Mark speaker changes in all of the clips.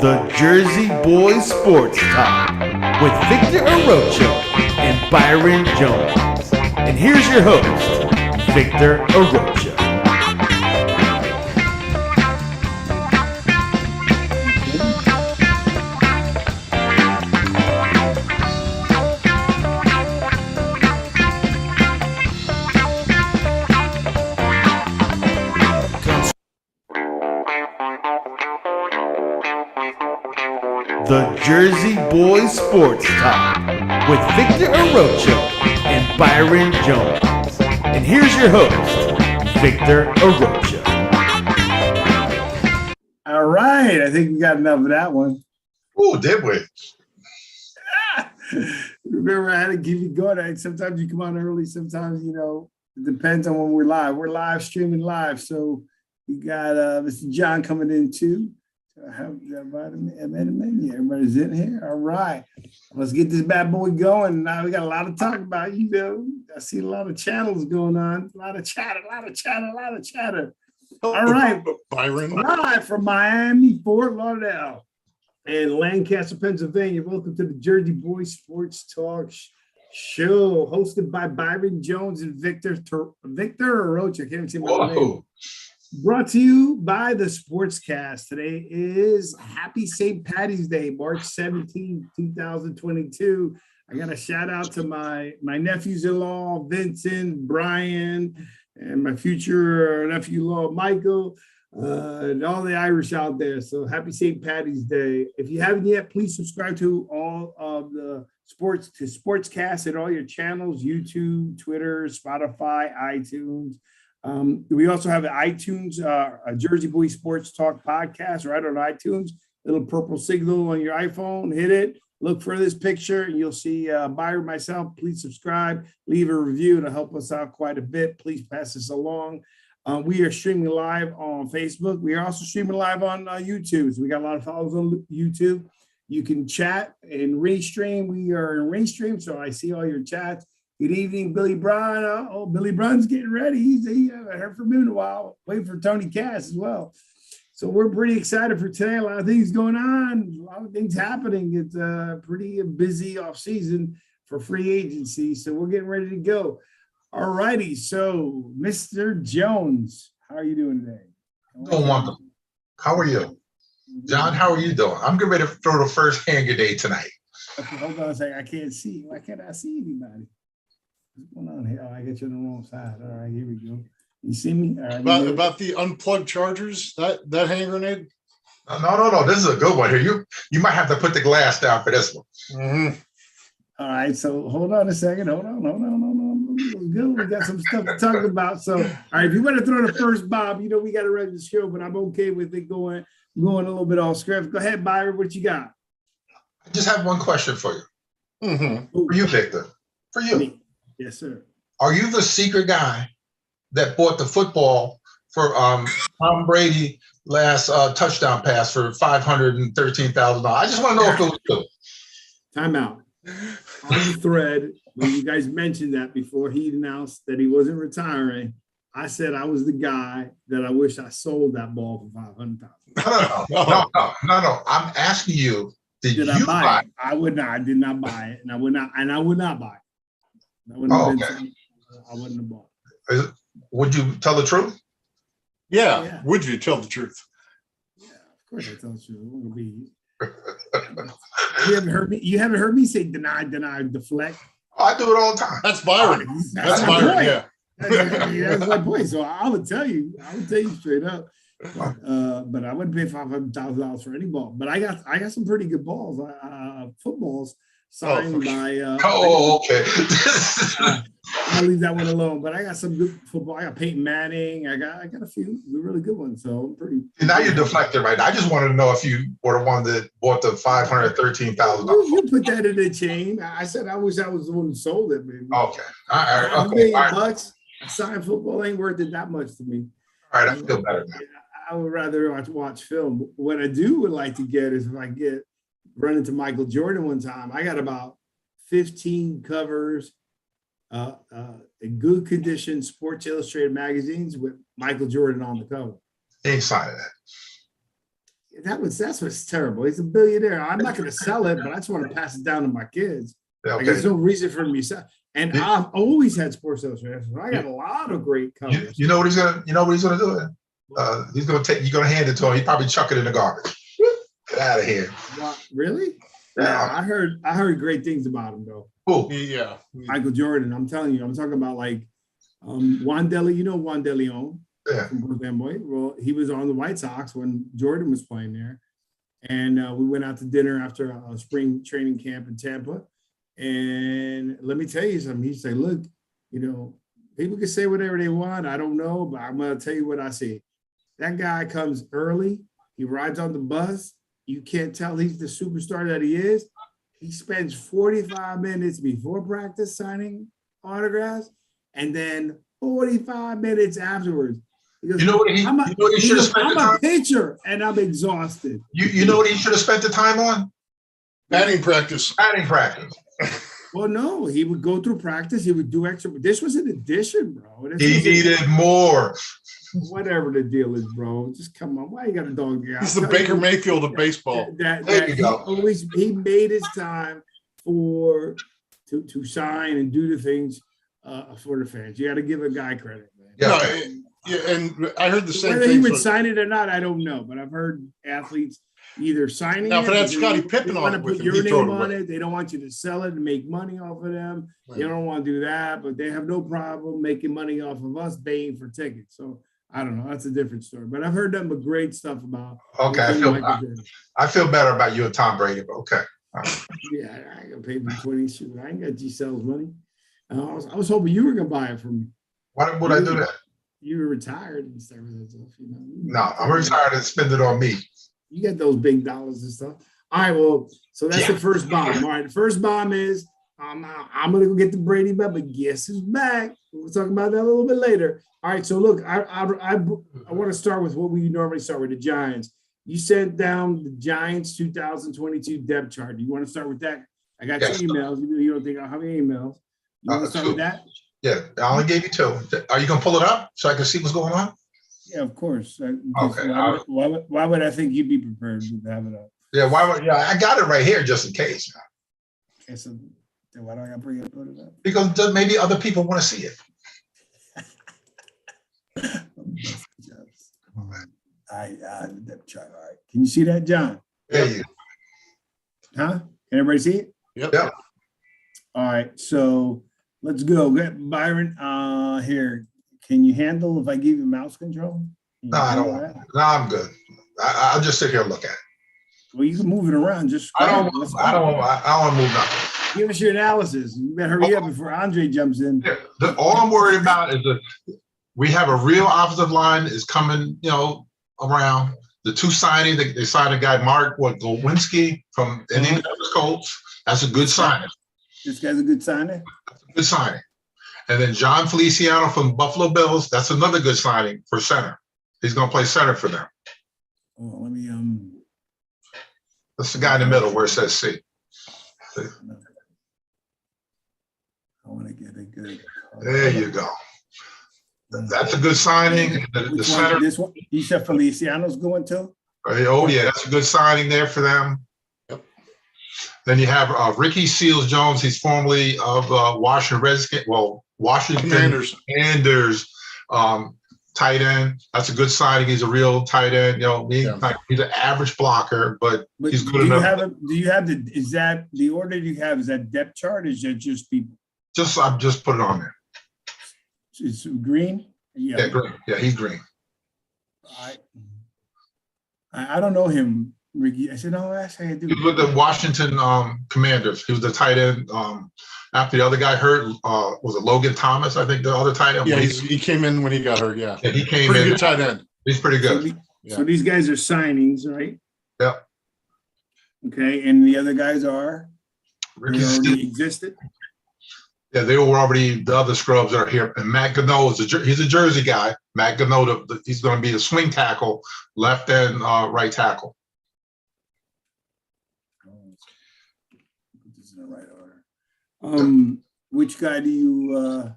Speaker 1: The Jersey Boys Sports Talk with Victor Arocho and Byron Jones. And here's your host, Victor Arocho. The Jersey Boys Sports Talk with Victor Arocho and Byron Jones. And here's your host, Victor Arocho.
Speaker 2: All right. I think we got enough of that one.
Speaker 3: Oh, did we?
Speaker 2: Remember, I had to keep it going. Sometimes you come on early. Sometimes, it depends on when we're live. We're live streaming live. So we got Mr. John coming in too. Everybody's in here. All right. Let's get this bad boy going. Now we got a lot to talk about. I see a lot of channels going on. A lot of chatter. All right.
Speaker 4: Byron.
Speaker 2: Live from Miami, Fort Lauderdale, and Lancaster, Pennsylvania. Welcome to the Jersey Boys Sports Talk Show, hosted by Byron Jones and Victor Arocho. I can't see my name. Brought to you by the Sportscast. Today is Happy St. Patty's Day, March 17, 2022. I got a shout out to my nephews-in-law, Vincent, Brian, and my future nephew-in-law, Michael, and all the Irish out there. So happy St. Patty's Day. If you haven't yet, please subscribe to all of the Sportscast at all your channels, YouTube, Twitter, Spotify, iTunes. We also have an iTunes, a Jersey Boys Sports Talk podcast right on iTunes. Little purple signal on your iPhone. Hit it. Look for this picture, and you'll see Byron, myself. Please subscribe. Leave a review. It'll help us out quite a bit. Please pass this along. We are streaming live on Facebook. We are also streaming live on YouTube. So we got a lot of followers on YouTube. You can chat and restream. We are in restream, so I see all your chats. Good evening, Billy Brown. Billy Brown's getting ready. I heard from him in a while. Waiting for Tony Cass as well. So we're pretty excited for today. A lot of things going on. A lot of things happening. It's a pretty busy off season for free agency. So we're getting ready to go. All righty. So Mr. Jones, how are you doing today?
Speaker 3: Doing wonderful. How are you? John, how are you doing? I'm getting ready to throw the first hand grenade tonight.
Speaker 2: Okay, hold on a second. I can't see. Why can't I see anybody? What's going on here? Oh, I got you on the wrong side. All right, here we go. You see me? All right,
Speaker 4: about the unplugged chargers, that hand grenade?
Speaker 3: No. This is a good one here. You might have to put the glass down for this one.
Speaker 4: Mm-hmm.
Speaker 2: All right, so hold on a second. Hold on. Good. We got some stuff to talk about. So, all right, if you want to throw the first bomb, we got to run the show, but I'm okay with it going a little bit off script. Go ahead, Byron. What you got?
Speaker 3: I just have one question for you.
Speaker 4: Mm-hmm.
Speaker 3: For you, Victor. For you.
Speaker 2: Me. Yes, sir.
Speaker 3: Are you the secret guy that bought the football for Tom Brady last touchdown pass for $513,000? I just want to know if it was true.
Speaker 2: Time out. On the thread, when you guys mentioned that before he announced that he wasn't retiring, I said I was the guy that I wish I sold that ball for $500,000.
Speaker 3: No. I'm asking you, did
Speaker 2: I
Speaker 3: you buy
Speaker 2: it? I would not. I did not buy it, and I would not buy it. I wouldn't have bought it.
Speaker 3: Would you tell the truth?
Speaker 4: Yeah. Would you tell the truth?
Speaker 2: Yeah, of course I tell the truth. I'm gonna be. You haven't heard me say deny, deflect.
Speaker 3: I do it all the time.
Speaker 4: That's Byron. That's Byron.
Speaker 2: Point.
Speaker 4: Yeah.
Speaker 2: That's my point. So I would tell you straight up. But I wouldn't pay $500,000 for any ball. But I got some pretty good balls, footballs signed by.
Speaker 3: Okay.
Speaker 2: I'll leave that one alone. But I got some good football. I got Peyton Manning. I got a few really good ones. So I'm pretty.
Speaker 3: Now you're deflecting, right? I just wanted to know if you were the one that bought the $513,000.
Speaker 2: You put that in the chain. I said I wish I was the one who sold it, baby.
Speaker 3: Okay. All right.
Speaker 2: $1 million a signed football ain't worth it that much to me.
Speaker 3: All right. I feel better now.
Speaker 2: I would rather watch film. What I would like to get is if I run into Michael Jordan one time, I got about 15 covers, in good condition Sports Illustrated magazines with Michael Jordan on the cover.
Speaker 3: Inside of that.
Speaker 2: That's what's terrible. He's a billionaire. I'm not going to sell it, but I just want to pass it down to my kids.
Speaker 3: Yeah,
Speaker 2: Like, there's no reason for me to sell. And I've always had Sports Illustrated. So I got a lot of great covers.
Speaker 3: You know what he's gonna do? He's gonna take. You're gonna hand it to him. He probably chuck it in the garbage. Get out of here.
Speaker 2: What, really?
Speaker 3: Yeah.
Speaker 2: I heard great things about him though.
Speaker 3: Cool.
Speaker 4: Yeah.
Speaker 2: Michael Jordan. I'm telling you. I'm talking about like Juan Deli. You know Juan DeLeon
Speaker 3: Yeah.
Speaker 2: from Brooklyn Boy. Well, he was on the White Sox when Jordan was playing there, and we went out to dinner after a spring training camp in Tampa. And let me tell you something. He said, "Look, you know, people can say whatever they want. I don't know, but I'm gonna tell you what I see. That guy comes early. He rides on the bus. You can't tell he's the superstar that he is. He spends 45 minutes before practice signing autographs, and then 45 minutes afterwards. He goes,
Speaker 3: You know what he should have spent the
Speaker 2: I'm
Speaker 3: time?
Speaker 2: a pitcher, and I'm exhausted.
Speaker 3: You know what he should have spent the time on?
Speaker 4: Batting practice.
Speaker 3: Batting practice.
Speaker 2: Well, no, he would go through practice. He would do extra. This was an addition, bro.
Speaker 3: He needed more.
Speaker 2: Whatever the deal is, bro. Just come on. Why you got a dog?
Speaker 4: He's the Baker Mayfield of baseball.
Speaker 3: There you go.
Speaker 2: He made his time to sign and do the things for the fans. You got to give a guy credit, man.
Speaker 3: Yeah.
Speaker 4: No, yeah, and I heard the same
Speaker 2: Whether
Speaker 4: thing.
Speaker 2: he would sign it or not, I don't know. But I've heard athletes either signing
Speaker 4: Now,
Speaker 2: it.
Speaker 4: if it had
Speaker 2: they
Speaker 4: Scottie
Speaker 2: don't-
Speaker 4: Pippen
Speaker 2: they
Speaker 4: on
Speaker 2: want
Speaker 4: it
Speaker 2: to
Speaker 4: with
Speaker 2: put
Speaker 4: him,
Speaker 2: your
Speaker 4: he'd throw it
Speaker 2: name on
Speaker 4: away.
Speaker 2: it. They don't want you to sell it and make money off of them.
Speaker 4: Right.
Speaker 2: They don't want to do that, but they have no problem making money off of us paying for tickets. So I don't know. That's a different story. But I've heard nothing but great stuff about.
Speaker 3: Okay, I feel better about you and Tom Brady, but okay.
Speaker 2: Yeah, I ain't gonna pay me 20. Shoot, I ain't got Giselle's money. I was hoping you were gonna buy it from me.
Speaker 3: Why would I do that?
Speaker 2: You were retired and stuff. You know.
Speaker 3: No, I'm retired and spend it on me.
Speaker 2: You get those big dollars and stuff. All right, well, so that's the first bomb. All right, the first bomb is I'm gonna go get the Brady bet, but guess who's back? We'll talk about that a little bit later. All right, so look, I want to start with what we normally start with, the Giants. You sent down the Giants 2022 depth chart. You want to start with that? I got
Speaker 3: Yes.
Speaker 2: your emails. You don't think I'll have any emails. You want to start with that?
Speaker 3: Yeah, I only gave you 2. Are you gonna pull it up so I can see what's going on?
Speaker 2: Yeah, of course.
Speaker 3: Okay,
Speaker 2: Why would I think you'd be prepared to have it up?
Speaker 3: Yeah, I got it right here just in case.
Speaker 2: Okay, so then why do I got to bring it put it up?
Speaker 3: Because maybe other people want to see it.
Speaker 2: Depth chart. All right. Can you see that, John?
Speaker 3: There you
Speaker 2: Huh? Can everybody see it?
Speaker 4: Yep.
Speaker 3: Yeah.
Speaker 2: All right. So let's go. Byron, here. Can you handle if I give you mouse control?
Speaker 3: No, I don't want. No, I'm good. I'll just sit here and look at it.
Speaker 2: Well, you can move it around. Just
Speaker 3: I don't want to move nothing.
Speaker 2: give us your analysis. You better hurry up before Andre jumps in.
Speaker 3: All I'm worried about is that we have a real offensive line is coming, around. The 2 signing, they signed a guy, Mark Glowinski from Indianapolis Colts. That's a good signing.
Speaker 2: This guy's a good signer.
Speaker 3: Good signing. And then John Feliciano from Buffalo Bills. That's another good signing for center. He's going to play center for them.
Speaker 2: Oh, let me
Speaker 3: That's the guy in the middle where it says C.
Speaker 2: I want to get a good.
Speaker 3: There you go. That's a good signing. The center.
Speaker 2: This one, you said Feliciano's going to?
Speaker 3: Oh, yeah, that's a good signing there for them.
Speaker 4: Yep.
Speaker 3: Then you have Ricky Seals-Jones. He's formerly of Washington Redskins. Well, Washington Commanders tight end. That's a good signing. He's a real tight end. He's an average blocker, but he's good enough.
Speaker 2: Is that the order you have? Is that depth chart? Or is that just people?
Speaker 3: I've just put it on there.
Speaker 2: It's green?
Speaker 3: Yeah, green. Yeah, he's green.
Speaker 2: I don't know him, Ricky. I said, no, that's how you do.
Speaker 3: He was with the Washington Commanders. He was the tight end. After the other guy hurt, was it Logan Thomas? I think the other tight end.
Speaker 4: Yeah, he came in when he got hurt. Yeah,
Speaker 3: he came
Speaker 4: pretty
Speaker 3: in.
Speaker 4: good tight end.
Speaker 3: He's pretty good.
Speaker 2: So these guys are signings, right?
Speaker 3: Yep.
Speaker 2: Okay, and the other guys are?
Speaker 3: Ricky
Speaker 2: They already
Speaker 3: Steele-
Speaker 2: existed?
Speaker 3: Yeah, they were already the other scrubs that are here. And Matt Gano he's a Jersey guy. Matt Gano, he's going to be a swing tackle, left and right tackle.
Speaker 2: Put this in the right order. Which guy do you?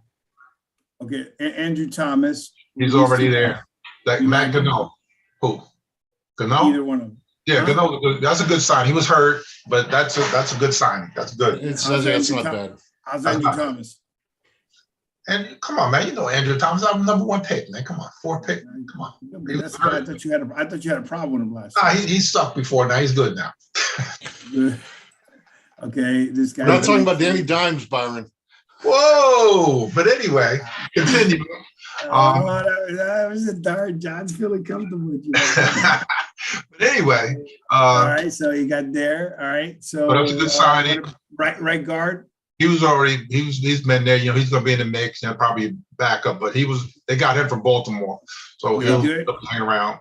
Speaker 2: Okay, Andrew Thomas.
Speaker 3: He's already there. Matt Gano. Who? Gano?
Speaker 2: Either one of them.
Speaker 3: Yeah, that's a good sign. He was hurt, but that's a good sign. That's good.
Speaker 4: That's not bad.
Speaker 2: How's Andrew Thomas?
Speaker 3: And come on, man. You know Andrew Thomas, our number 1 pick, man. Come on, 4 pick. Come on.
Speaker 2: That's why I thought you had a problem with him last.
Speaker 3: Nah, he sucked before. Now he's good now.
Speaker 2: Okay, this guy.
Speaker 4: We're not talking about Danny Dimes, Byron.
Speaker 3: Whoa! But anyway, continue.
Speaker 2: That was a darn. John's feeling comfortable with you.
Speaker 3: But anyway,
Speaker 2: all right. So you got there. All right. So
Speaker 3: that's a good signing.
Speaker 2: Right guard.
Speaker 3: He's been there. You know, he's going to be in the mix and probably backup. But they got him from Baltimore, so he'll hang around.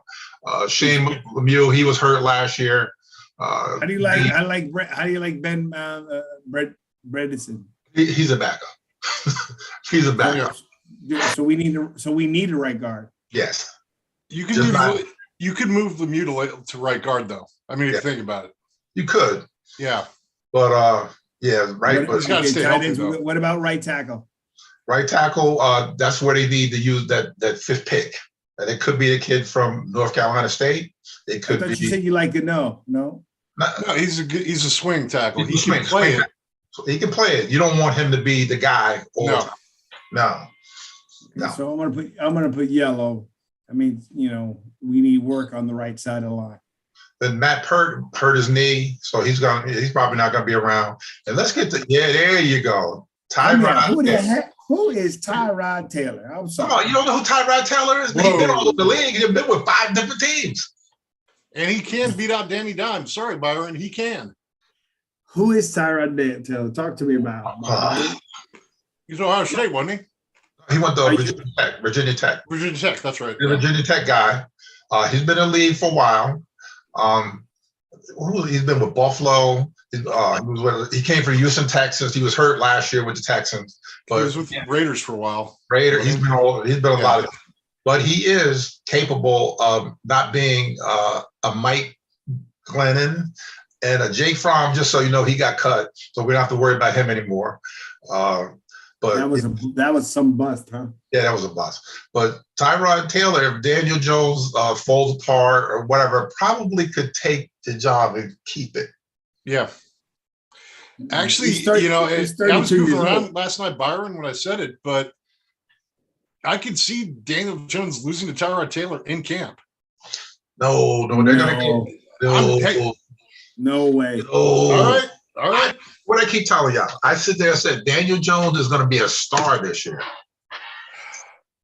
Speaker 3: Shane Lemieux, he was hurt last year. How do you like?
Speaker 2: How do you like Ben Bredesen?
Speaker 3: He's a backup. He's a backup.
Speaker 2: So we need a right guard.
Speaker 3: Yes.
Speaker 4: You could move Lemieux to right guard though. I mean, if you think about it,
Speaker 3: you could.
Speaker 4: Yeah.
Speaker 3: But yeah, right.
Speaker 4: He's got to stay healthy though.
Speaker 2: What about right tackle?
Speaker 3: Right tackle. That's where they need to use that 5th pick. And it could be a kid from North Carolina State. It could be.
Speaker 2: You said you like it. No.
Speaker 4: No, he's a swing tackle.
Speaker 3: He can play it. He can play it. You don't want him to be the guy all the time. No.
Speaker 2: So I'm gonna put yellow. I mean, you know, we need work on the right side of the line.
Speaker 3: Then Matt Pert hurt his knee, so he's probably not gonna be around. And let's get there you go. Tyrod.
Speaker 2: Who is Tyrod Taylor? I'm sorry.
Speaker 3: Come on, you don't know who Tyrod Taylor is? He's been all over the league. He's been with 5 different teams.
Speaker 4: And he can beat out Danny Dimes. Sorry, Byron, he can.
Speaker 2: Who is Tyron Dantel? Talk to me about him.
Speaker 4: He's Ohio State, wasn't he?
Speaker 3: He went to Virginia Tech.
Speaker 4: Virginia Tech, that's right.
Speaker 3: He's a Virginia Tech guy. He's been in the league for a while. He's been with Buffalo. He came from Houston, Texas. He was hurt last year with the Texans. But
Speaker 4: he was with the Raiders for a while.
Speaker 3: He's been a lot of. But he is capable of not being a Mike Glennon and a Jake Fromm. Just so you know, he got cut, so we don't have to worry about him anymore. But
Speaker 2: that was some bust, huh?
Speaker 3: Yeah, that was a bust. But Tyrod Taylor, if Daniel Jones falls apart or whatever, probably could take the job and keep it.
Speaker 4: Yeah. Actually, I was goofing around last night, Byron, when I said it, but I could see Daniel Jones losing to Tyrod Taylor in camp.
Speaker 3: No, they're going to
Speaker 2: no way.
Speaker 3: All
Speaker 4: right.
Speaker 3: What I keep telling y'all, I sit there and said Daniel Jones is going to be a star this year.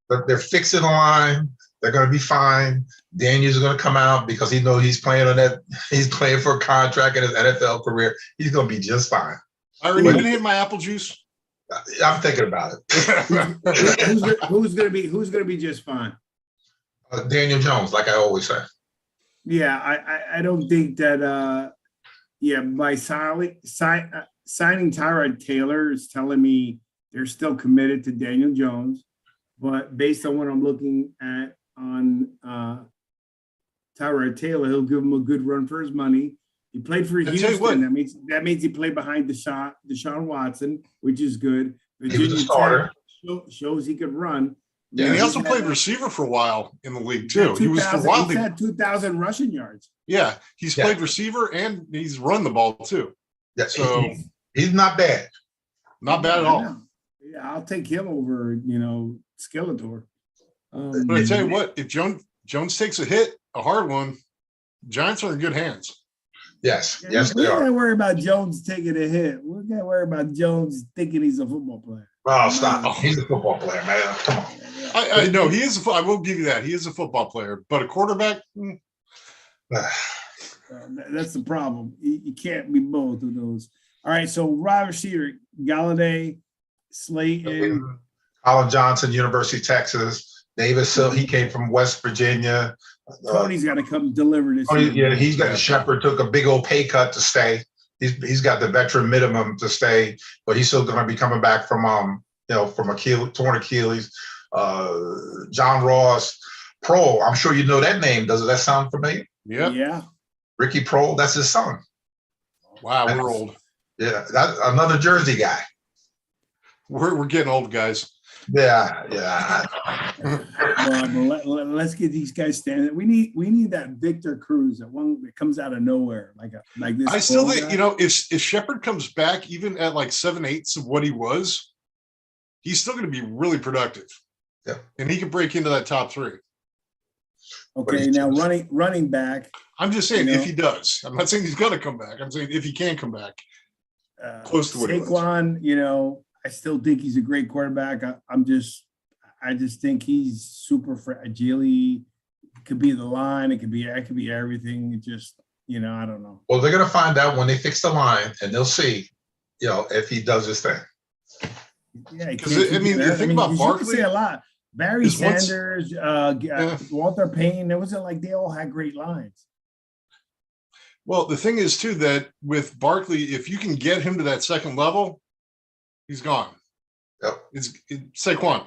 Speaker 3: But they're fixing the line. They're going to be fine. Daniel's going to come out because he knows he's playing for a contract in his NFL career. He's going to be just fine.
Speaker 4: Byron, you can hit my apple juice.
Speaker 3: I'm thinking about
Speaker 2: it. Who's going to be just fine?
Speaker 3: Daniel Jones, like I always say.
Speaker 2: Yeah, I don't think that. By signing Tyrod Taylor is telling me they're still committed to Daniel Jones, but based on what I'm looking at on Tyrod Taylor, he'll give him a good run for his money. He played for Houston. That means he played behind Deshaun Watson, which is good.
Speaker 3: Virginia Tech
Speaker 2: shows he could run.
Speaker 4: Yeah, and he also played receiver for a while in the league too. He was
Speaker 2: He's had 2,000 rushing yards.
Speaker 4: Yeah, he's played receiver and he's run the ball too.
Speaker 3: Yeah, so he's not bad.
Speaker 4: Not bad at all.
Speaker 2: Yeah, I'll take him over, Skeletor.
Speaker 4: But I tell you what, if Jones takes a hit, a hard one, Giants are in good hands.
Speaker 3: Yes, they are.
Speaker 2: We're not gonna worry about Jones taking a hit. We're gonna worry about Jones thinking he's a football player.
Speaker 3: Oh, stop! He's a football player, man. Come on.
Speaker 4: I know he is. I will give you that. He is a football player, but a quarterback.
Speaker 2: That's the problem. You can't be both of those. All right. So wide receiver, Galladay, Slayton,
Speaker 3: Colin Johnson, University of Texas. Davis Hill, he came from West Virginia.
Speaker 2: Tony's got to come deliver this.
Speaker 3: Yeah, he's got a Shepherd, took a big old pay cut to stay. He's got the veteran minimum to stay, but he's still going to be coming back from torn Achilles. John Ross, Pro. I'm sure you know that name. Does that sound familiar?
Speaker 2: Yeah.
Speaker 3: Ricky Pro, that's his son.
Speaker 4: Wow, we're old.
Speaker 3: Yeah, that's another Jersey guy.
Speaker 4: We're getting old, guys.
Speaker 3: Yeah.
Speaker 2: Well, let's get these guys standing. We need that Victor Cruz, that one that comes out of nowhere, like this.
Speaker 4: I still think, if Shepard comes back even at like 7/8 of what he was, he's still going to be really productive.
Speaker 3: Yeah,
Speaker 4: and he can break into that top 3.
Speaker 2: Okay, now running back.
Speaker 4: I'm just saying if he does. I'm not saying he's going to come back. I'm saying if he can come back, close to what he was.
Speaker 2: Saquon, I still think he's a great quarterback. I just think he's super agile. It could be the line. It could be everything. It just, I don't know.
Speaker 3: Well, they're going to find out when they fix the line, and they'll see, if he does his thing.
Speaker 2: Yeah,
Speaker 4: because the thing about Barkley,
Speaker 2: you can say a lot. Barry Sanders, Walter Payne. It wasn't like they all had great lines.
Speaker 4: Well, the thing is too that with Barkley, if you can get him to that second level, he's gone.
Speaker 3: Yep.
Speaker 4: It's Saquon.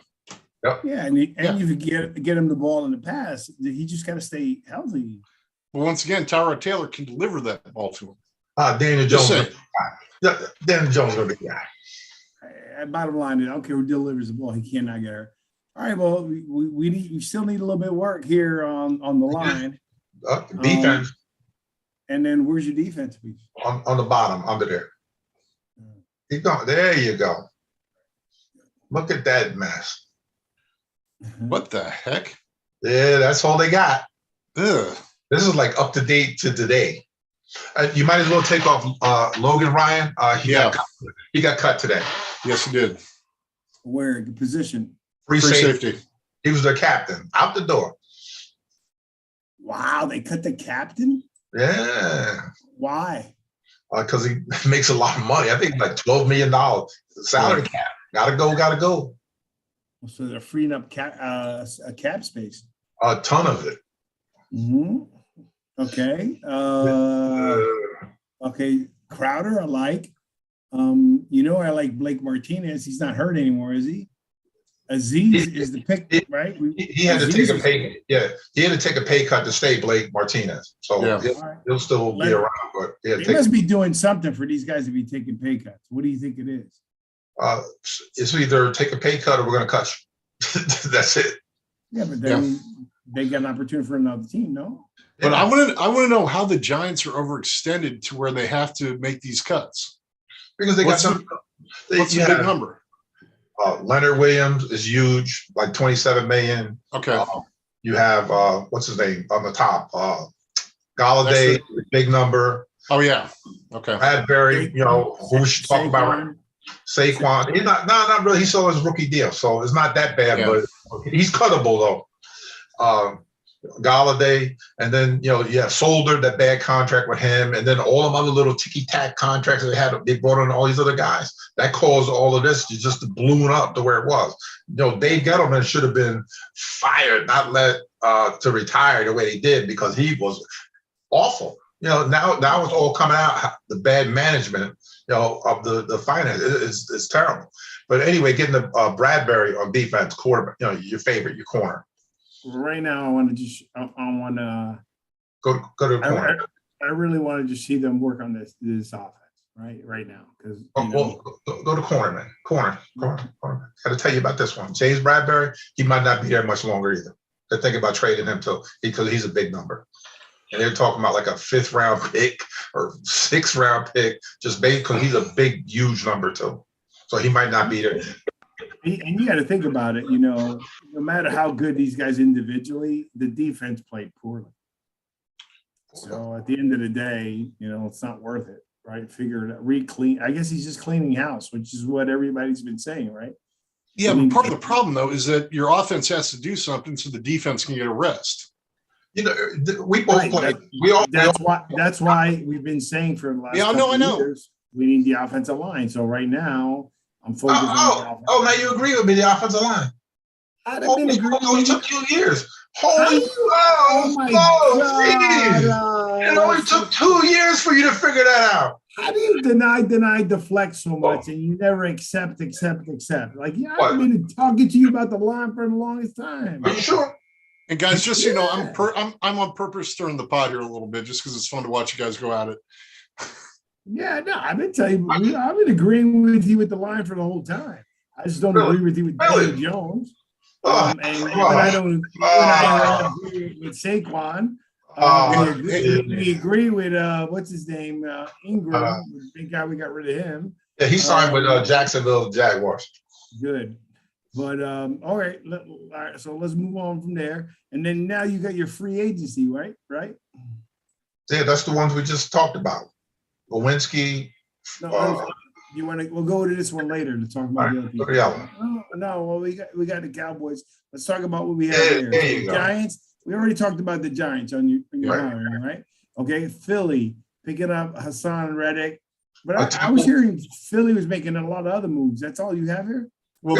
Speaker 3: Yep.
Speaker 2: Yeah, and you get him the ball in the pass. He just got to stay healthy.
Speaker 4: Well, once again, Tyrod Taylor can deliver that ball to him.
Speaker 3: Daniel Jones. Daniel Jones will be the guy.
Speaker 2: Bottom line, I don't care who delivers the ball. He cannot get her. All right, well, we still need a little bit of work here on the line.
Speaker 3: Defense.
Speaker 2: And then where's your defense piece?
Speaker 3: On the bottom, under there. Keep going. There you go. Look at that mess.
Speaker 4: What the heck?
Speaker 3: Yeah, that's all they got.
Speaker 4: Ugh.
Speaker 3: This is like up to date to today. You might as well take off Logan Ryan. He got cut today.
Speaker 4: Yes, he did.
Speaker 2: Where position?
Speaker 3: Free safety. He was their captain. Out the door.
Speaker 2: Wow, they cut the captain?
Speaker 3: Yeah.
Speaker 2: Why?
Speaker 3: Because he makes a lot of money. I think like $12 million salary cap. Gotta go.
Speaker 2: So they're freeing up a cap space.
Speaker 3: A ton of it.
Speaker 2: Mm-hmm. Okay. Okay. Crowder, I like. I like Blake Martinez. He's not hurt anymore, is he? Aziz is the pick, right?
Speaker 3: He had to take a pay. Yeah, he had to take a pay cut to stay Blake Martinez. So he'll still be around. But
Speaker 2: they must be doing something for these guys to be taking pay cuts. What do you think it is?
Speaker 3: It's either take a pay cut or we're going to cut you. That's it.
Speaker 2: Yeah, but then they get an opportunity for another team, no?
Speaker 4: But I want to know how the Giants are overextended to where they have to make these cuts.
Speaker 3: Because they got some.
Speaker 4: What's the big number?
Speaker 3: Leonard Williams is huge, like $27 million.
Speaker 4: Okay.
Speaker 3: You have what's his name on the top? Galladay, big number.
Speaker 4: Oh yeah. Okay.
Speaker 3: Bradbury, who we should talk about. Saquon. He's not really. He saw his rookie deal, so it's not that bad. Yeah. But he's cuttable though. Galladay, and then Solder, that bad contract with him, and then all them other little ticky-tack contracts that they brought in all these other guys. That caused all of this to just balloon up to where it was. Dave Gettleman should have been fired, not let to retire the way he did, because he was awful. Now it's all coming out, the bad management, of the finance. It's terrible. But anyway, getting the Bradbury on defense, quarterback, your favorite, your corner.
Speaker 2: Right now, I want to
Speaker 3: go to the corner.
Speaker 2: I really want to just see them work on this offense right now, because
Speaker 3: go to corner, man. Corner. Got to tell you about this one. James Bradbury, he might not be there much longer either. They're thinking about trading him too, because he's a big number, and they're talking about like a 5th round pick or 6th round pick, just because he's a big, huge number too. So he might not be there.
Speaker 2: And you got to think about it, no matter how good these guys individually, the defense played poorly. So at the end of the day, it's not worth it, right? Figure it out, clean. I guess he's just cleaning house, which is what everybody's been saying, right?
Speaker 4: Yeah, but part of the problem, though, is that your offense has to do something so the defense can get a rest.
Speaker 3: We both play.
Speaker 2: That's why we've been saying for the last couple of years, we need the offensive line. So right now, I'm focused on the offense.
Speaker 3: Now you agree with me, the offensive line.
Speaker 2: I didn't agree.
Speaker 3: It took 2 years.
Speaker 2: Oh my God.
Speaker 3: It only took 2 years for you to figure that out.
Speaker 2: How do you deny, deflect so much, and you never accept? Like, I've been talking to you about the line for the longest time.
Speaker 3: Are you sure?
Speaker 4: And guys, just so you know, I'm on purpose stirring the pot here a little bit, just because it's fun to watch you guys go at it.
Speaker 2: Yeah, no, I've been telling you, I've been agreeing with you with the line for the whole time. I just don't agree with you with Daniel Jones. And I don't agree with Saquon. We agree with what's his name, Ingram. Thank God we got rid of him.
Speaker 3: Yeah, he signed with Jacksonville Jaguars.
Speaker 2: Good, but all right. So let's move on from there. And then now you got your free agency, right? Right.
Speaker 3: Yeah, that's the ones we just talked about. Lewinsky.
Speaker 2: You want to? We'll go to this one later to talk about the other people. No. Well, we got the Cowboys. Let's talk about what we have here. The Giants. We already talked about the Giants on your hiring, right? Okay, Philly picking up Hassan Reddick, but I was hearing Philly was making a lot of other moves. That's all you have here.
Speaker 4: Well,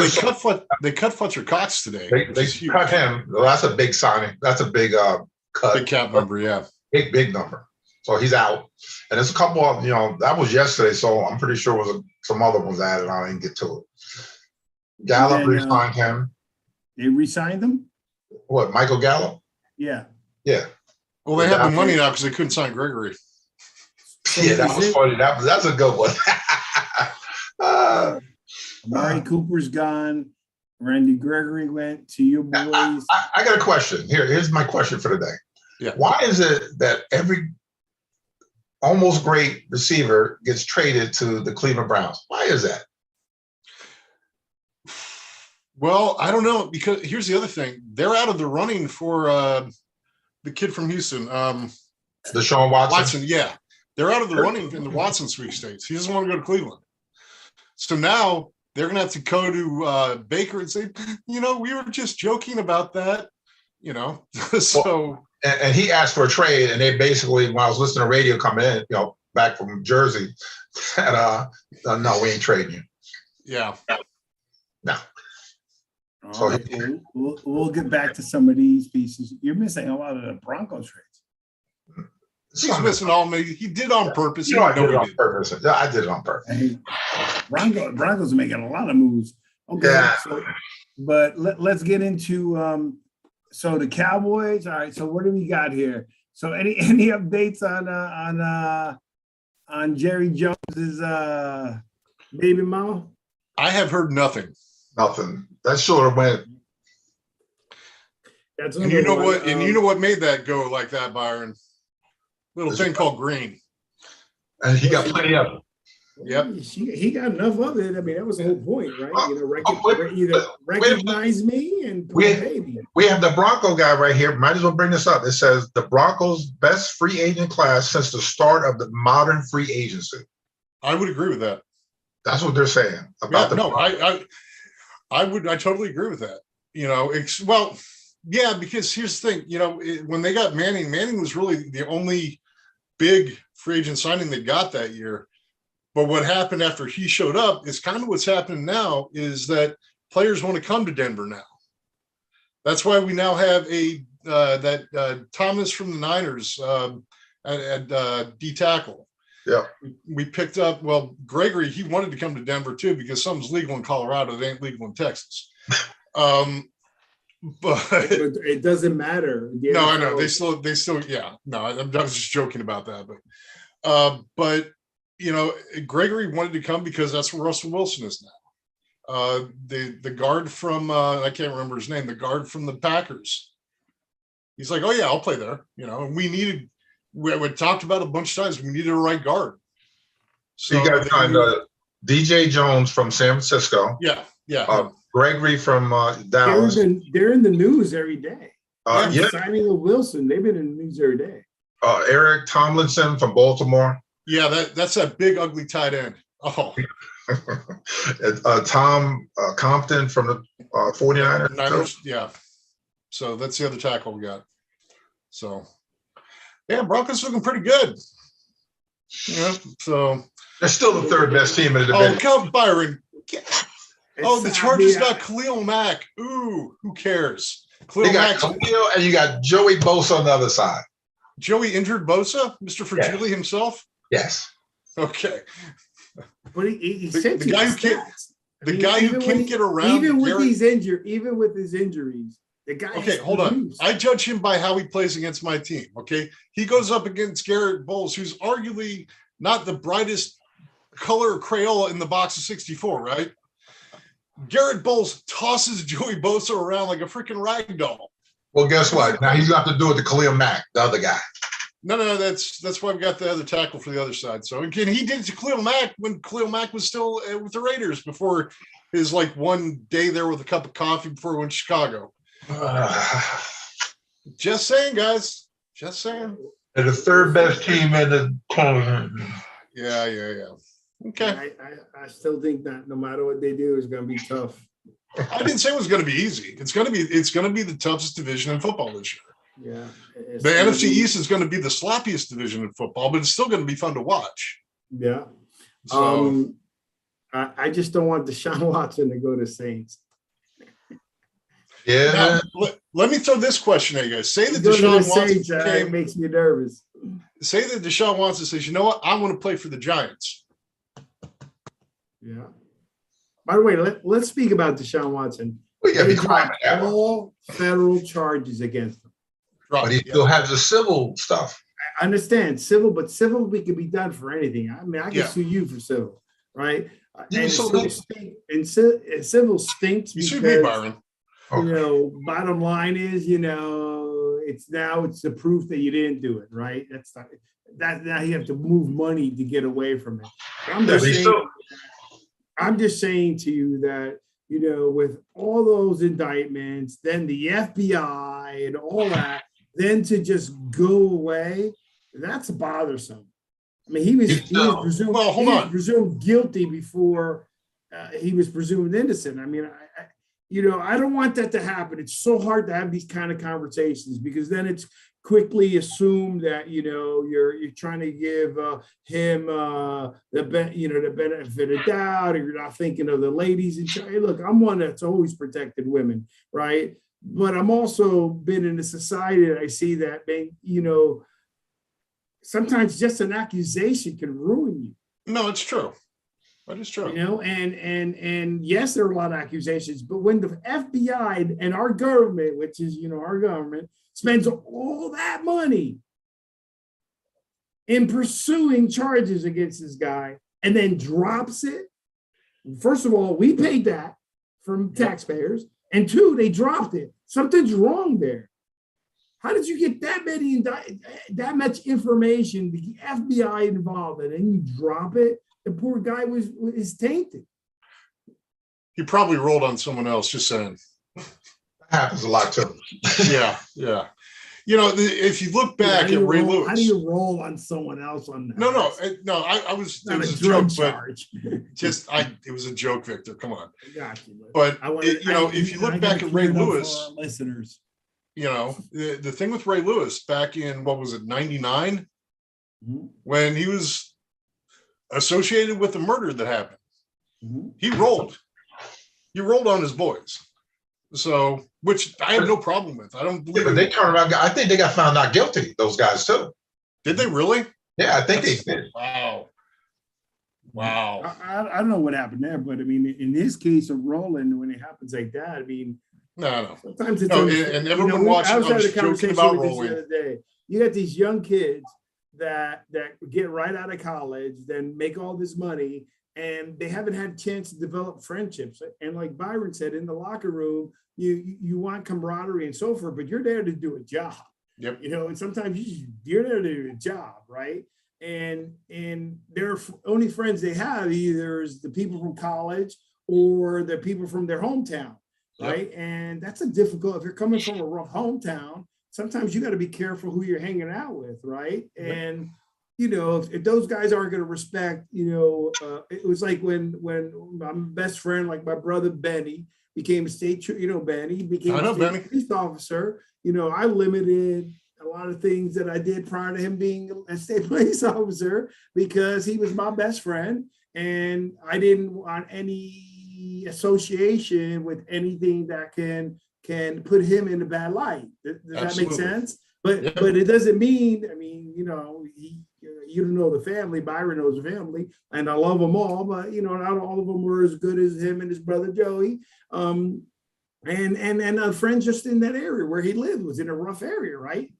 Speaker 4: they cut Fletcher Cox today.
Speaker 3: They cut him. Well, that's a big signing. That's a big cut.
Speaker 4: Big cap number, yeah.
Speaker 3: Big number. So he's out. And there's a couple of, that was yesterday, so I'm pretty sure it was some other ones added. I didn't get to it. Gallup re-signed him.
Speaker 2: They re-signed him?
Speaker 3: What, Michael Gallup?
Speaker 2: Yeah.
Speaker 4: Well, they have the money now because they couldn't sign Gregory.
Speaker 3: So that was funny. That's a good one.
Speaker 2: Amari Cooper's gone. Randy Gregory went to your boys.
Speaker 3: I got a question. Here's my question for the day.
Speaker 4: Yeah.
Speaker 3: Why is it that every almost great receiver gets traded to the Cleveland Browns? Why is that?
Speaker 4: Well, I don't know, because here's the other thing. They're out of the running for the kid from Houston.
Speaker 3: Deshaun Watson?
Speaker 4: Yeah. They're out of the running in the Watson sweepstakes. He doesn't want to go to Cleveland. So now they're going to have to go to Baker and say, we were just joking about that, so.
Speaker 3: Well, and he asked for a trade, and they basically, when I was listening to radio coming in, back from Jersey, said, no, we ain't trading you.
Speaker 4: Yeah.
Speaker 3: No.
Speaker 2: So we'll get back to some of these pieces. You're missing a lot of the Broncos trades.
Speaker 4: He's missing all. He did on purpose.
Speaker 3: I did it on purpose. I did it on purpose.
Speaker 2: Hey, Broncos are making a lot of moves. Okay, yeah. But let's get into so the Cowboys. All right. So what do we got here? So any updates on Jerry Jones's baby mama?
Speaker 4: I have heard nothing.
Speaker 3: Nothing. That sort of went.
Speaker 4: And you know what? And you know what made that go like that, Byron? Little thing called green.
Speaker 3: And he got plenty of it.
Speaker 4: Yep.
Speaker 2: He got enough of it. I mean, that was the whole point, right? Recognize me and put a baby.
Speaker 3: We have the Bronco guy right here. Might as well bring this up. It says the Broncos' best free agent class since the start of the modern free agency.
Speaker 4: I would agree with that.
Speaker 3: That's what they're saying about
Speaker 4: I totally agree with that. Because here's the thing. When they got Manning was really the only big free agent signing they got that year. But what happened after he showed up is kind of what's happening now is that players want to come to Denver now. That's why we now have Thomas from the Niners at D tackle.
Speaker 3: Yeah.
Speaker 4: We picked up, Gregory, he wanted to come to Denver too because something's legal in Colorado. It ain't legal in Texas. But
Speaker 2: it doesn't matter.
Speaker 4: No, I know. They still, yeah. No, I was just joking about that. But Gregory wanted to come because that's where Russell Wilson is now. The guard from, I can't remember his name, the guard from the Packers. He's like, oh yeah, I'll play there. And we talked about it a bunch of times. We needed a right guard.
Speaker 3: So you got DJ Jones from San Francisco.
Speaker 4: Yeah.
Speaker 3: Gregory from Dallas.
Speaker 2: They're in the news every day. Signing of Wilson, they've been in the news every day.
Speaker 3: Eric Tomlinson from Baltimore.
Speaker 4: Yeah, that's that big ugly tight end. Oh.
Speaker 3: Tom Compton from the 49ers.
Speaker 4: Niners, yeah. So that's the other tackle we got. So, yeah, Broncos looking pretty good. So
Speaker 3: they're still the third best team in the division.
Speaker 4: Oh, come Byron. The Chargers got Khalil Mack. Ooh, who cares?
Speaker 3: They got Khalil, and you got Joey Bosa on the other side.
Speaker 4: Joey injured Bosa, Mr. Fragile himself.
Speaker 3: Yes.
Speaker 4: Okay.
Speaker 2: But he said
Speaker 4: the guy who can't get around.
Speaker 2: Even with his injuries, the guy.
Speaker 4: Okay, hold on. I judge him by how he plays against my team. Okay, he goes up against Garrett Bowles, who's arguably not the brightest color Crayola in the box of 64, right? Garrett Bowles tosses Joey Bosa around like a freaking rag doll.
Speaker 3: Well, guess what? Now he's got to do it to Khalil Mack, the other guy.
Speaker 4: No, that's why we got the other tackle for the other side. So again, he did it to Khalil Mack when Khalil Mack was still with the Raiders before his like one day there with a cup of coffee before he went to Chicago. Just saying, guys. Just saying.
Speaker 3: They're the third best team in the tournament.
Speaker 4: Yeah. Okay.
Speaker 2: I still think that no matter what they do, it's going to be tough.
Speaker 4: I didn't say it was going to be easy. It's going to be the toughest division in football this year.
Speaker 2: Yeah.
Speaker 4: The NFC East is going to be the sloppiest division in football, but it's still going to be fun to watch.
Speaker 2: Yeah.
Speaker 4: So
Speaker 2: I just don't want Deshaun Watson to go to Saints.
Speaker 3: Yeah.
Speaker 4: Now, let me throw this question at you guys. Say that
Speaker 2: Go to the
Speaker 4: Deshaun Watson
Speaker 2: Saints, it makes me nervous.
Speaker 4: Say that Deshaun Watson says, you know what? I want to play for the Giants.
Speaker 2: Yeah. By the way, let's speak about Deshaun Watson.
Speaker 3: We got to
Speaker 2: They
Speaker 3: be quiet
Speaker 2: dropped
Speaker 3: now.
Speaker 2: all federal charges against him.
Speaker 3: But he still has the civil stuff.
Speaker 2: I understand civil, but civil we can be done for anything. I mean, I can
Speaker 4: Yeah.
Speaker 2: sue you for civil, right?
Speaker 3: You
Speaker 2: And
Speaker 3: sue
Speaker 2: civil
Speaker 3: me.
Speaker 2: civil stinks
Speaker 4: You sued
Speaker 2: because
Speaker 4: me, Byron.
Speaker 2: bottom line is, it's the proof that you didn't do it, right? That's not that now you have to move money to get away from it. I'm just saying to you that, with all those indictments, then the FBI and all that, then to just go away, that's bothersome. I mean, he was presumed guilty before he was presumed innocent. I mean, I don't want that to happen. It's so hard to have these kind of conversations because then it's quickly assumed that you're trying to give him the benefit of doubt, or you're not thinking of the ladies. Hey, look, I'm one that's always protected women, right? But I'm also been in a society that I see that sometimes just an accusation can ruin you.
Speaker 4: No, it's true. That is true.
Speaker 2: And yes, there are a lot of accusations, but when the FBI and our government, which is, our government, spends all that money in pursuing charges against this guy and then drops it. First of all, we paid that from taxpayers. And two, they dropped it. Something's wrong there. How did you get that much information, the FBI involved, and then you drop it? The poor guy is tainted.
Speaker 4: He probably rolled on someone else, just saying.
Speaker 3: Happens a lot too.
Speaker 4: Yeah. If you look back at Ray Lewis.
Speaker 2: How do you roll on someone else on that?
Speaker 4: No. I was. It was a joke, charge. But it was a joke, Victor. Come on.
Speaker 2: I got you.
Speaker 4: But if you look back at Ray Lewis,
Speaker 2: listeners,
Speaker 4: the thing with Ray Lewis back in what was it, 99, when he was associated with the murder that happened, he rolled on his boys. So, which I have no problem with. I don't believe.
Speaker 3: But they turned around. I think they got found not guilty. Those guys too.
Speaker 4: Did they really?
Speaker 3: Yeah, I think they did.
Speaker 4: Wow.
Speaker 2: I don't know what happened there, but I mean, in this case of rolling, when it happens like that, I mean,
Speaker 4: no.
Speaker 2: Sometimes it's
Speaker 4: and everyone watching. I was joking about rolling.
Speaker 2: The other day. You got these young kids that get right out of college, then make all this money, and they haven't had a chance to develop friendships. And like Byron said, in the locker room, you want camaraderie and so forth, but you're there to do a job.
Speaker 4: Yep.
Speaker 2: And sometimes you're there to do a job, right? And their only friends they have either is the people from college or the people from their hometown, right? Yep. And that's a difficult, if you're coming from a rough hometown, sometimes you got to be careful who you're hanging out with, right? Yep. And if those guys aren't going to respect, it was like when my best friend, like my brother Benny, became a state, Benny became a state police officer. I limited a lot of things that I did prior to him being a state police officer because he was my best friend, and I didn't want any association with anything that can put him in a bad light. Does that make sense? But it doesn't mean, you don't know the family. Byron knows the family, and I love them all. But not all of them were as good as him and his brother Joey. And a friend just in that area where he lived was in a rough area, right?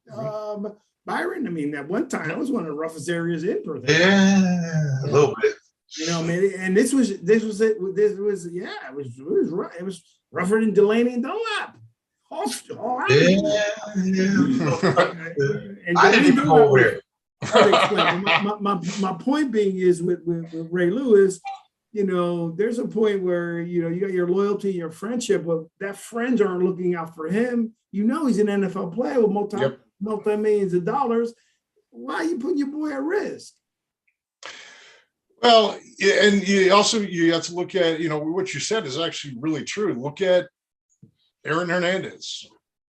Speaker 2: Byron, at one time that was one of the roughest areas in Perth.
Speaker 3: Yeah, a little bit.
Speaker 2: You know, man, and this was yeah, it was rough. It was rougher than Delaney and Dunlap. All right.
Speaker 3: Yeah.
Speaker 2: And
Speaker 3: I didn't even go over there.
Speaker 2: Hard to explain. My point being is with Ray Lewis, you know, there's a point where, you know, you got your loyalty, your friendship, but that friends aren't looking out for him. You know, he's an NFL player with multi-millions of dollars. Why are you putting your boy at risk?
Speaker 4: Well, and you have to look at, you know, what you said is actually really true. Look at Aaron Hernandez.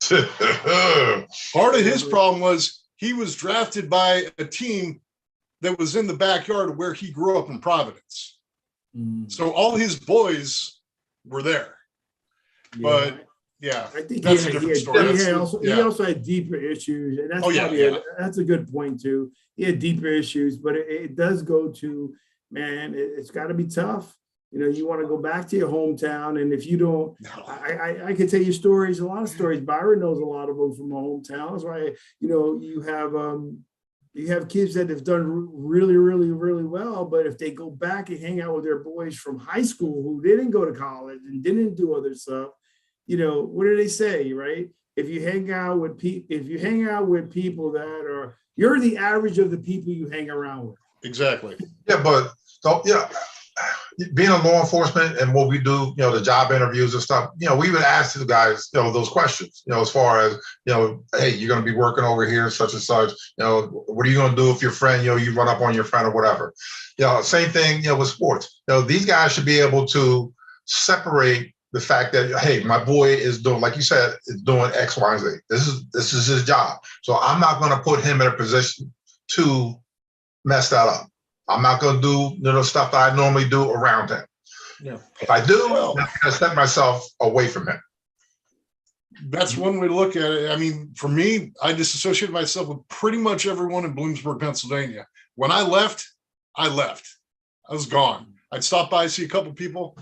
Speaker 4: Part of his problem was he was drafted by a team that was in the backyard of where he grew up in Providence. So all his boys were there. Yeah. But yeah,
Speaker 2: I think
Speaker 4: that's a different story.
Speaker 2: He also had deeper issues, and that's that's a good point too. He had deeper issues, but it does go to, man, it's got to be tough. You know, you want to go back to your hometown, and if you don't, I can tell you stories, a lot of stories. Byron knows a lot of them from my hometown. That's why, you know, you have kids that have done really, really, really well, but if they go back and hang out with their boys from high school who didn't go to college and didn't do other stuff, you know, what do they say, right? If you hang out with people that are, you're the average of the people you hang around with.
Speaker 4: Exactly.
Speaker 3: Yeah, but being a law enforcement and what we do, you know, the job interviews and stuff, you know, we would ask the guys, you know, those questions, you know, as far as, you know, hey, you're going to be working over here, such and such, you know, what are you going to do if your friend, you know, you run up on your friend or whatever, you know, same thing, you know, with sports, you know, these guys should be able to separate the fact that, hey, my boy is doing, like you said, is doing X, Y, and Z. This is his job. So I'm not going to put him in a position to mess that up. I'm not going to do, you know, stuff that I normally do around him.
Speaker 4: Yeah.
Speaker 3: If I do, I'm going to set myself away from him.
Speaker 4: That's one way to look at it. I mean, for me, I disassociated myself with pretty much everyone in Bloomsburg, Pennsylvania. When I left. I was gone. I'd stop by, see a couple people.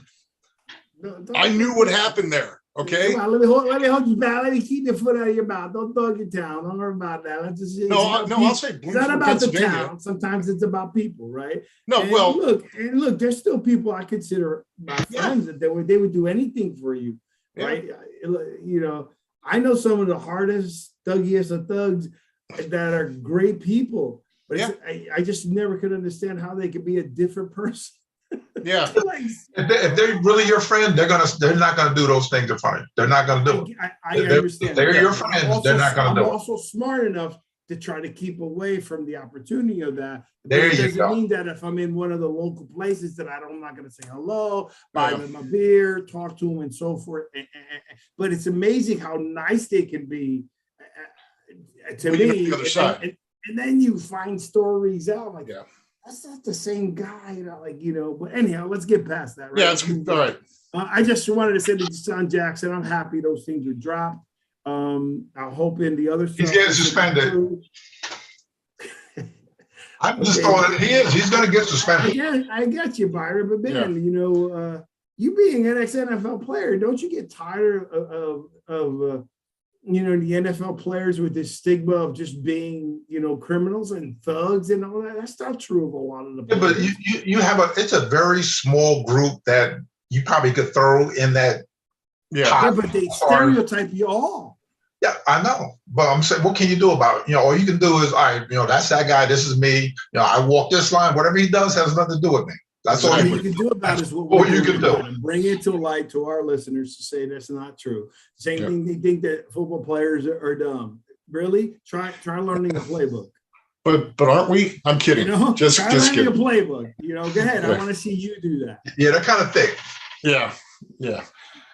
Speaker 4: I knew what happened there. Okay.
Speaker 2: Come on, let me hold you back. Let me keep your foot out of your mouth. Don't dog your town. Don't worry about that. I'll say it's not about the town. Sometimes it's about people, right?
Speaker 4: No,
Speaker 2: and
Speaker 4: well,
Speaker 2: look, there's still people I consider my friends that they would do anything for you, right? You know, I know some of the hardest, thuggiest of thugs that are great people, but I just never could understand how they could be a different person.
Speaker 4: Yeah.
Speaker 3: If they're really your friend, they're not gonna do those things in front of you. They're not gonna do it.
Speaker 2: I understand.
Speaker 3: They're your friends. They're not gonna do it.
Speaker 2: I'm also smart enough to try to keep away from the opportunity of that. But
Speaker 3: there
Speaker 2: it
Speaker 3: you
Speaker 2: doesn't
Speaker 3: go.
Speaker 2: mean that if I'm in one of the local places that I'm not gonna say hello, buy them a beer, talk to them, and so forth. But it's amazing how nice they can be to me.
Speaker 4: The other side.
Speaker 2: And then you find stories out like. Yeah. That's not the same guy, you know, like, you know, but anyhow, let's get past that. Right?
Speaker 4: Yeah, it's all right.
Speaker 2: I just wanted to say to Deshaun Jackson, I'm happy those things were dropped. I'm hoping the other stuff.
Speaker 3: He's getting suspended. I'm just throwing it. He's going to get suspended.
Speaker 2: I get you, Byron, but man, you know, you being an ex-NFL player, don't you get tired of you know, the NFL players with this stigma of just being, you know, criminals and thugs and all that? That's not true of a lot of the players.
Speaker 3: Yeah, but you have it's a very small group that you probably could throw in that.
Speaker 2: Yeah, but they stereotype you all.
Speaker 3: Yeah, I know. But I'm saying, what can you do about it? You know, all you can do is, all right, you know, that's that guy, this is me. You know, I walk this line. Whatever he does has nothing to do with me. That's all
Speaker 2: you can do about is what
Speaker 3: you can do.
Speaker 2: And bring it to light to our listeners to say that's not true. Same thing, they think that football players are dumb. Really? Try learning the playbook.
Speaker 4: But aren't we? I'm kidding.
Speaker 2: You know?
Speaker 4: Just
Speaker 2: learning
Speaker 4: kidding.
Speaker 2: The playbook. You know, go ahead. I want to see you do that.
Speaker 3: Yeah, they're kind of thick.
Speaker 4: Yeah.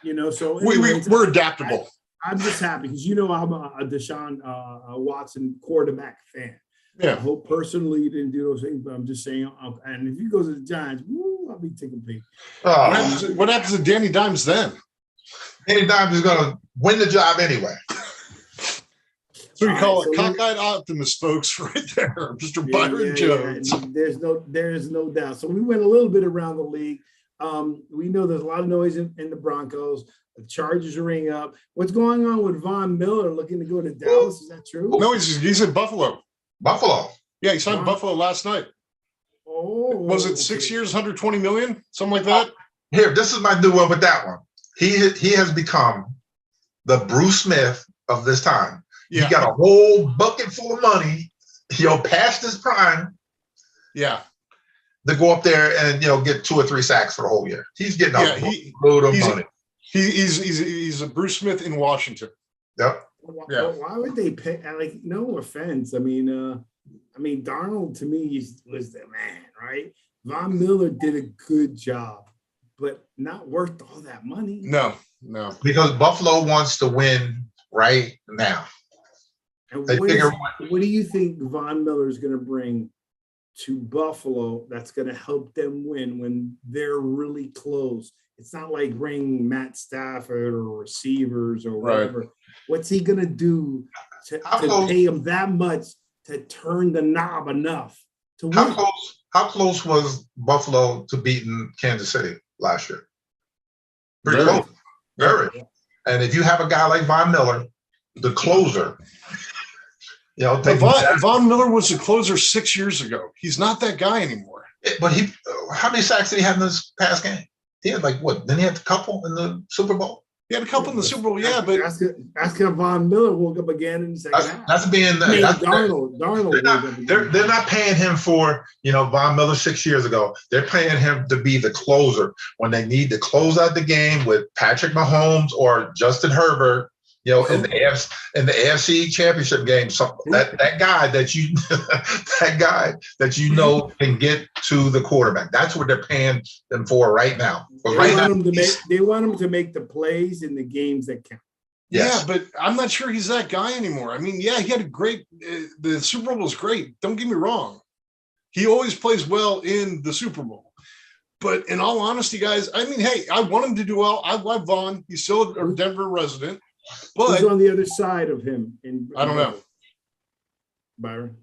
Speaker 2: You know, so
Speaker 4: anyways, we're adaptable.
Speaker 2: I'm just happy because, you know, I'm a Deshaun Watson quarterback fan.
Speaker 4: Yeah.
Speaker 2: I hope personally he didn't do those things, but I'm just saying. And if he goes to the Giants, I'll be taking a peek.
Speaker 4: What happens to Danny Dimes then?
Speaker 3: Danny Dimes is going to win the job anyway.
Speaker 4: So we call it cockeyed optimist, folks, right there, Mr. Byron Jones.
Speaker 2: Yeah. There's no doubt. So we went a little bit around the league. We know there's a lot of noise in the Broncos. The Chargers are ringing up. What's going on with Von Miller looking to go to Dallas? Is that true?
Speaker 4: No, he's in Buffalo.
Speaker 3: Buffalo.
Speaker 4: Yeah, he signed Buffalo last night.
Speaker 2: Oh,
Speaker 4: was it 6 years, 120 million, something like that?
Speaker 3: Here, this is my new one with that one. He has become the Bruce Smith of this time.
Speaker 4: Yeah.
Speaker 3: He got a whole bucket full of money, past his prime.
Speaker 4: Yeah.
Speaker 3: To go up there and get 2 or 3 sacks for the whole year. He's getting a load of money.
Speaker 4: He's a Bruce Smith in Washington.
Speaker 3: Yep.
Speaker 2: Yeah. Why would they pay? Like, no offense. I mean, Darnold to me was the man, right? Von Miller did a good job, but not worth all that money.
Speaker 4: No.
Speaker 3: Because Buffalo wants to win right now.
Speaker 2: And what do you think Von Miller is going to bring to Buffalo that's going to help them win when they're really close? It's not like bringing Matt Stafford or receivers or whatever. Right. What's he going to do to pay him that much to turn the knob enough to win?
Speaker 3: How close was Buffalo to beating Kansas City last year? Pretty
Speaker 4: Very
Speaker 3: close. Very. Yeah. And if you have a guy like Von Miller, the closer,
Speaker 4: Von Miller was the closer 6 years ago. He's not that guy anymore.
Speaker 3: But how many sacks did he have in this past game? He had then he had a couple in the Super Bowl.
Speaker 4: He had a couple in the Super Bowl, yeah. But
Speaker 2: ask him. Von Miller woke up again in the second half.
Speaker 3: That's being
Speaker 2: Darnold.
Speaker 3: They're not paying him for Von Miller 6 years ago. They're paying him to be the closer when they need to close out the game with Patrick Mahomes or Justin Herbert. In the AFC Championship game, that guy that can get to the quarterback. That's what they're paying them for right now.
Speaker 2: They want him to make the plays in the games that count.
Speaker 3: Yes.
Speaker 4: Yeah, but I'm not sure he's that guy anymore. I mean, yeah, he had a great. The Super Bowl was great. Don't get me wrong. He always plays well in the Super Bowl. But in all honesty, guys, I mean, hey, I want him to do well. I love Von. He's still a Denver resident. But
Speaker 2: who's on the other side of him?
Speaker 4: I don't know.
Speaker 2: Byron.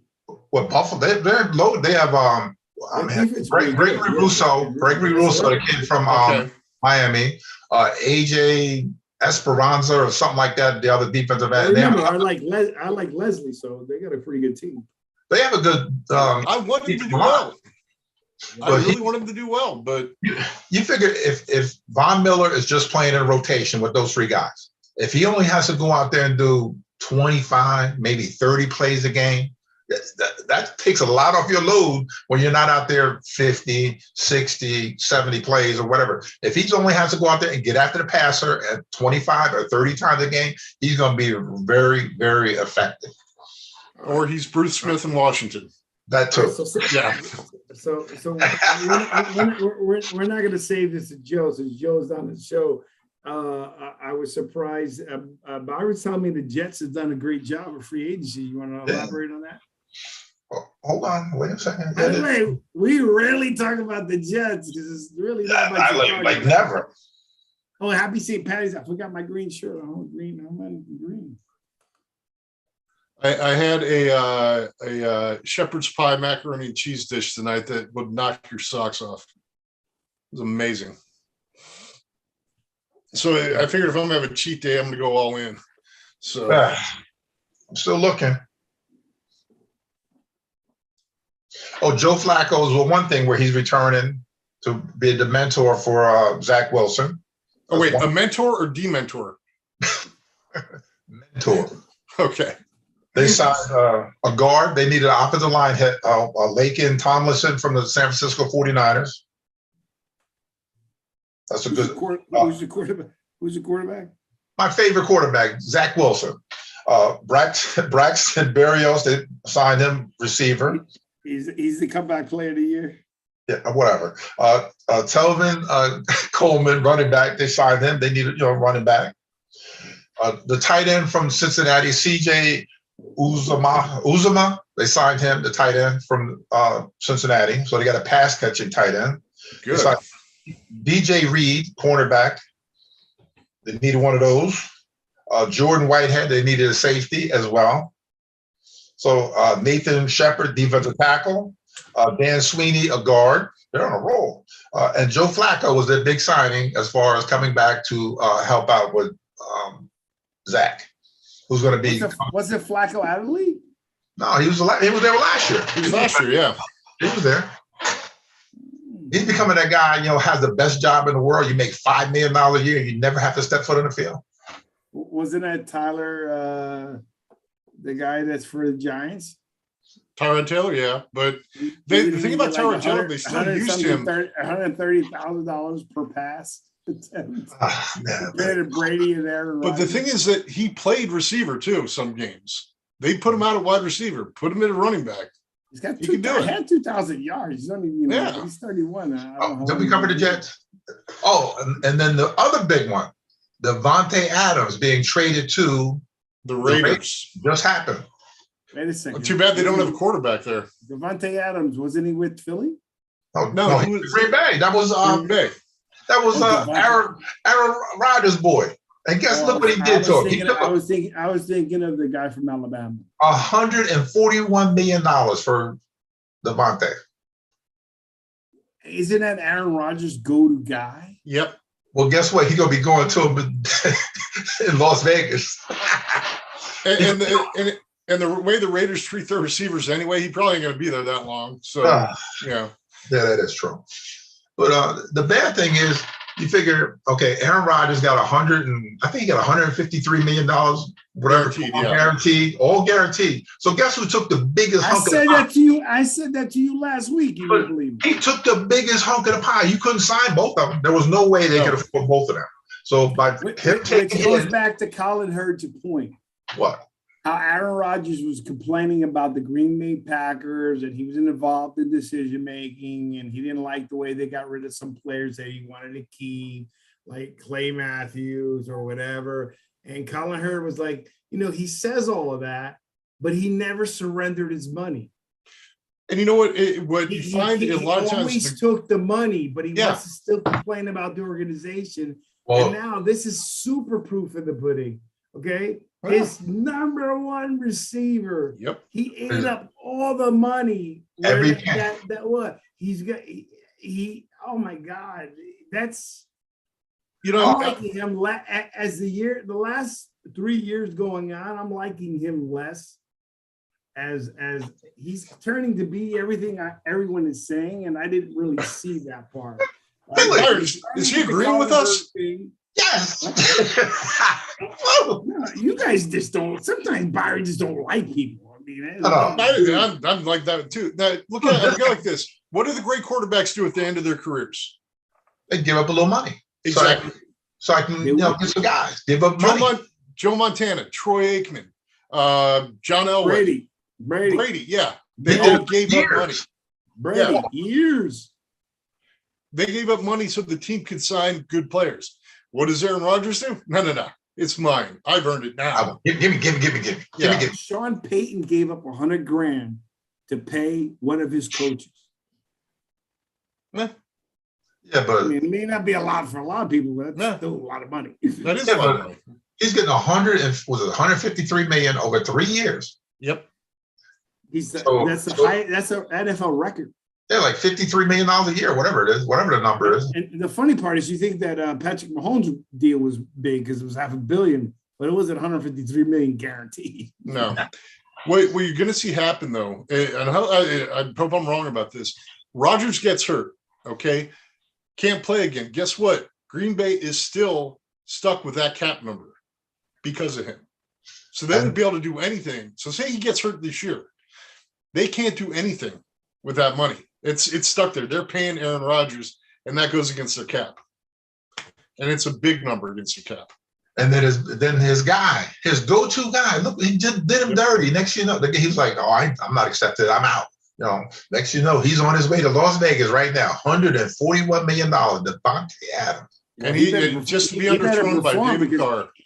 Speaker 3: Well, Buffalo, they're loaded. They have Gregory Rousseau, the kid from Miami, AJ Esperanza or something like that. The other defensive end.
Speaker 2: I like Leslie, so they got a pretty good team.
Speaker 3: They have a good.
Speaker 4: I want him to do well. I really want him to do well, but
Speaker 3: you figure if Von Miller is just playing in rotation with those 3 guys. If he only has to go out there and do 25, maybe 30 plays a game, that takes a lot off your load when you're not out there 50, 60, 70 plays or whatever. If he only has to go out there and get after the passer at 25 or 30 times a game, he's going to be very, very effective.
Speaker 4: Or he's Bruce Smith in Washington.
Speaker 3: That too.
Speaker 4: Yeah.
Speaker 2: So we're not going to save this to Joe, since Joe's on the show. I was surprised. Byron's telling me the Jets have done a great job of free agency. You want to elaborate on that?
Speaker 3: Hold on, wait a second.
Speaker 2: Anyway, we rarely talk about the Jets because it's really not much.
Speaker 3: Like never.
Speaker 2: Oh, happy St. Patty's! I forgot my green shirt. I'm green.
Speaker 4: I had a shepherd's pie macaroni and cheese dish tonight that would knock your socks off. It was amazing. So I figured if I'm gonna have a cheat day, I'm gonna go all in. So
Speaker 3: I'm still looking. Oh, Joe Flacco is one thing where he's returning to be the mentor for Zach Wilson.
Speaker 4: Oh wait, a mentor or dementor?
Speaker 3: Mentor.
Speaker 4: Okay.
Speaker 3: They signed a guard. They needed an offensive line hit, Laken Tomlinson from the San Francisco 49ers. That's a good.
Speaker 2: Who's the quarterback? Who's the quarterback?
Speaker 3: My favorite quarterback, Zach Wilson. Braxton Berrios, they signed him receiver.
Speaker 2: He's the comeback player of the year.
Speaker 3: Yeah, whatever. Telvin Coleman, running back, they signed him. They needed running back. The tight end from Cincinnati, CJ Uzama, they signed him, the tight end from Cincinnati. So they got a pass catching tight end.
Speaker 4: Good.
Speaker 3: DJ Reed, cornerback. They needed one of those. Jordan Whitehead, they needed a safety as well. So Nathan Shepard, defensive tackle. Dan Sweeney, a guard. They're on a roll. And Joe Flacco was their big signing as far as coming back to help out with Zach, who's going to be.
Speaker 2: Wasn't Flacco out of the league?
Speaker 3: No, he was there last year.
Speaker 4: He was last year, yeah.
Speaker 3: He was there. He's becoming that guy, has the best job in the world. You make $5 million a year, and you never have to step foot in the field.
Speaker 2: Wasn't that Tyler, the guy that's for the Giants?
Speaker 4: Tyron Taylor, yeah. But the thing about Tyron Taylor, they still used him.
Speaker 2: $130,000 per pass. Compared to Brady and Aaron
Speaker 4: But the
Speaker 2: Rodgers.
Speaker 4: thing is that he played receiver too. Some games they put him out at wide receiver, put him in a running back.
Speaker 2: He's got
Speaker 4: He can do it.
Speaker 2: had 2,000 yards. He's only, he's 31.
Speaker 3: Did we cover the Jets? Oh, and then the other big one, Devontae Adams being traded to
Speaker 4: The Raiders.
Speaker 3: Just happened.
Speaker 2: Wait a second.
Speaker 4: Too bad they don't have a quarterback there.
Speaker 2: Devontae Adams, wasn't he with Philly?
Speaker 3: No, he was Green Bay. That was
Speaker 4: Green Bay.
Speaker 3: Aaron Rodgers' boy. And look what he did to him. He took
Speaker 2: I was thinking of the guy from Alabama.
Speaker 3: $141 million for Devontae.
Speaker 2: Isn't that Aaron Rodgers' go-to guy?
Speaker 4: Yep.
Speaker 3: Well, guess what? He's gonna be going to him in Las Vegas.
Speaker 4: And the way the Raiders treat their receivers anyway, he probably ain't going to be there that long. So, yeah,
Speaker 3: that is true. But the bad thing is, you figure, okay, Aaron Rodgers got $153 million, whatever, guaranteed, all guaranteed. So guess who took the biggest hunk of the pie?
Speaker 2: I said that to you last week. You didn't believe me.
Speaker 3: He took the biggest hunk of the pie. You couldn't sign both of them. There was no way they could afford both of them. So
Speaker 2: which goes back to Colin Hurd's point.
Speaker 3: What?
Speaker 2: How Aaron Rodgers was complaining about the Green Bay Packers and he was involved in decision making and he didn't like the way they got rid of some players that he wanted to keep, like Clay Matthews or whatever. And Colin Hurd was like, he says all of that, but he never surrendered his money.
Speaker 4: And you know what? You find a lot of times
Speaker 2: always took the money, but he wants to still complain about the organization. Well, and now this is super proof in the pudding. Okay. His number one receiver.
Speaker 4: Yep.
Speaker 2: He ate up all the money. What he's got. He oh my God. That's I'm liking him as the last 3 years going on. I'm liking him less as he's turning to be everything everyone is saying, and I didn't really see that part.
Speaker 4: Is he agreeing with us?
Speaker 3: Yes.
Speaker 4: No,
Speaker 2: you guys just don't. Sometimes Byron just don't like people. I mean,
Speaker 4: I'm like that too. Now, look at it like this. What do the great quarterbacks do at the end of their careers?
Speaker 3: They give up a little money.
Speaker 4: Exactly.
Speaker 3: So I can get some guys. Give up money.
Speaker 4: Joe Montana, Troy Aikman, John Elway. Brady. Yeah. They all gave up money.
Speaker 2: Brady, years.
Speaker 4: They gave up money so the team could sign good players. What does Aaron Rodgers do? No. It's mine. I've earned it now.
Speaker 3: Give me.
Speaker 2: Sean Payton gave up $100,000 to pay one of his coaches.
Speaker 4: Yeah,
Speaker 3: but
Speaker 2: it may not be a lot for a lot of people, but that's still a lot of money.
Speaker 4: That is a lot of money.
Speaker 3: He's getting $153 million over 3 years.
Speaker 4: Yep.
Speaker 2: That's an NFL record.
Speaker 3: Yeah, like $53 million a year, whatever it is, whatever the number is.
Speaker 2: And the funny part is, you think that Patrick Mahomes' deal was big because it was $500 million, but it wasn't $153 million guaranteed.
Speaker 4: No. What you're going to see happen, though, and I hope I'm wrong about this. Rodgers gets hurt, okay? Can't play again. Guess what? Green Bay is still stuck with that cap number because of him. So they wouldn't be able to do anything. So say he gets hurt this year. They can't do anything with that money. It's stuck there. They're paying Aaron Rodgers, and that goes against their cap. And it's a big number against their cap.
Speaker 3: And then his guy, his go-to guy, look, he just did him dirty. Next you know, he's like, I'm not accepted. I'm out. Next you know, he's on his way to Las Vegas right now. $141 million, Devontae Adams.
Speaker 4: And he just to be underthrown by David Carr.
Speaker 2: He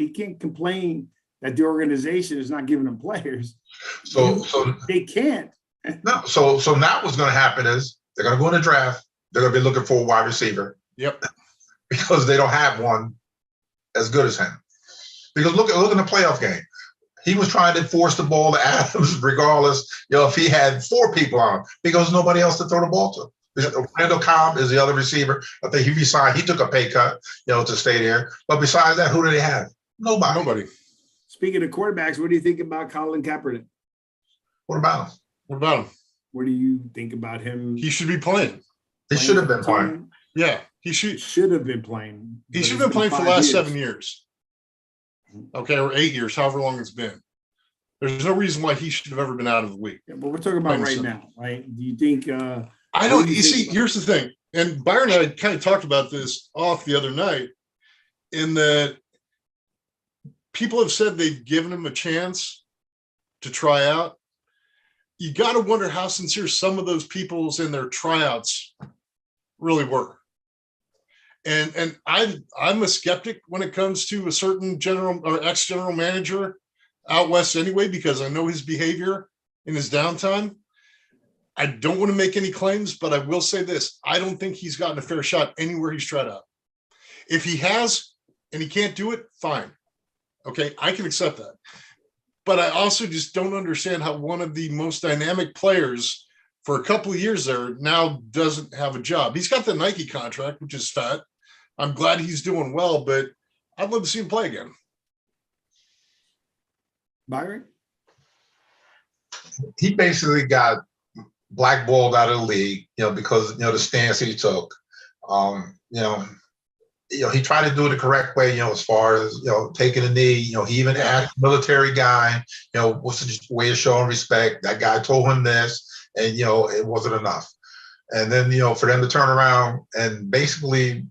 Speaker 2: can't complain that the organization is not giving him players.
Speaker 3: So
Speaker 2: they can't.
Speaker 3: No, so now what's going to happen is they're going to go in the draft. They're going to be looking for a wide receiver.
Speaker 4: Yep.
Speaker 3: Because they don't have one as good as him. Because look in the playoff game. He was trying to force the ball to Adams regardless, if he had 4 people on him, because nobody else to throw the ball to. Randall Cobb is the other receiver. I think he resigned. He took a pay cut, to stay there. But besides that, who do they have? Nobody.
Speaker 2: Speaking of quarterbacks, what do you think about Colin Kaepernick?
Speaker 3: What about him?
Speaker 2: What do you think about him?
Speaker 4: He should be playing.
Speaker 3: He should have been playing.
Speaker 4: Yeah, he should
Speaker 2: have been playing.
Speaker 4: He should have been playing for the last 7 years. Okay, or 8 years, however long it's been. There's no reason why he should have ever been out of the league.
Speaker 2: Yeah, but we're talking about right now, right? Do you think?
Speaker 4: I don't. You see, here's the thing, and Byron and I kind of talked about this off the other night, in that people have said they've given him a chance to try out. You got to wonder how sincere some of those people's in their tryouts really were. And I'm a skeptic when it comes to a certain general or ex-general manager out west anyway, because I know his behavior in his downtime. I don't want to make any claims, but I will say this. I don't think he's gotten a fair shot anywhere he's tried out. If he has and he can't do it, fine. Okay, I can accept that. But I also just don't understand how one of the most dynamic players for a couple of years there now doesn't have a job. He's got the Nike contract, which is fat. I'm glad he's doing well, but I'd love to see him play again.
Speaker 2: Byron?
Speaker 3: He basically got blackballed out of the league, because, the stance he took. He tried to do it the correct way, as far as, taking a knee. He even asked a military guy, what's the way of showing respect? That guy told him this, and, it wasn't enough. And then, for them to turn around and basically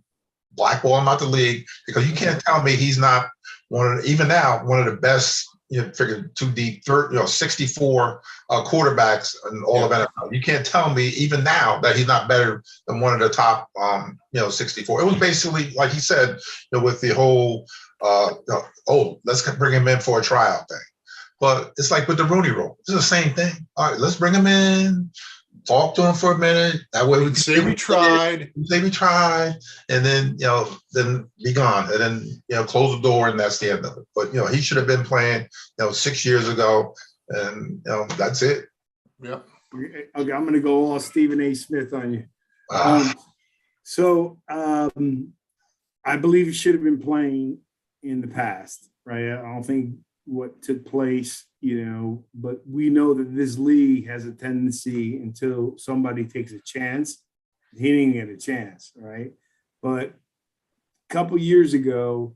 Speaker 3: blackball him out the league, because you can't tell me he's not one of the best, figure 2 deep, 64 quarterbacks in all of NFL. You can't tell me even now that he's not better than one of the top, 64. It was basically, like he said, with the whole, let's bring him in for a tryout thing. But it's like with the Rooney Rule. It's the same thing. All right, let's bring him in, talk to him for a minute. That way we can
Speaker 4: say we tried.
Speaker 3: And then, then be gone. And then, close the door, and that's the end of it. But, he should have been playing, 6 years ago. And, that's it.
Speaker 2: Yeah. Okay, I'm going to go all Stephen A. Smith on you. I believe he should have been playing in the past, right? I don't think what took place, but we know that this league has a tendency, until somebody takes a chance, he didn't get a chance, right? But a couple years ago,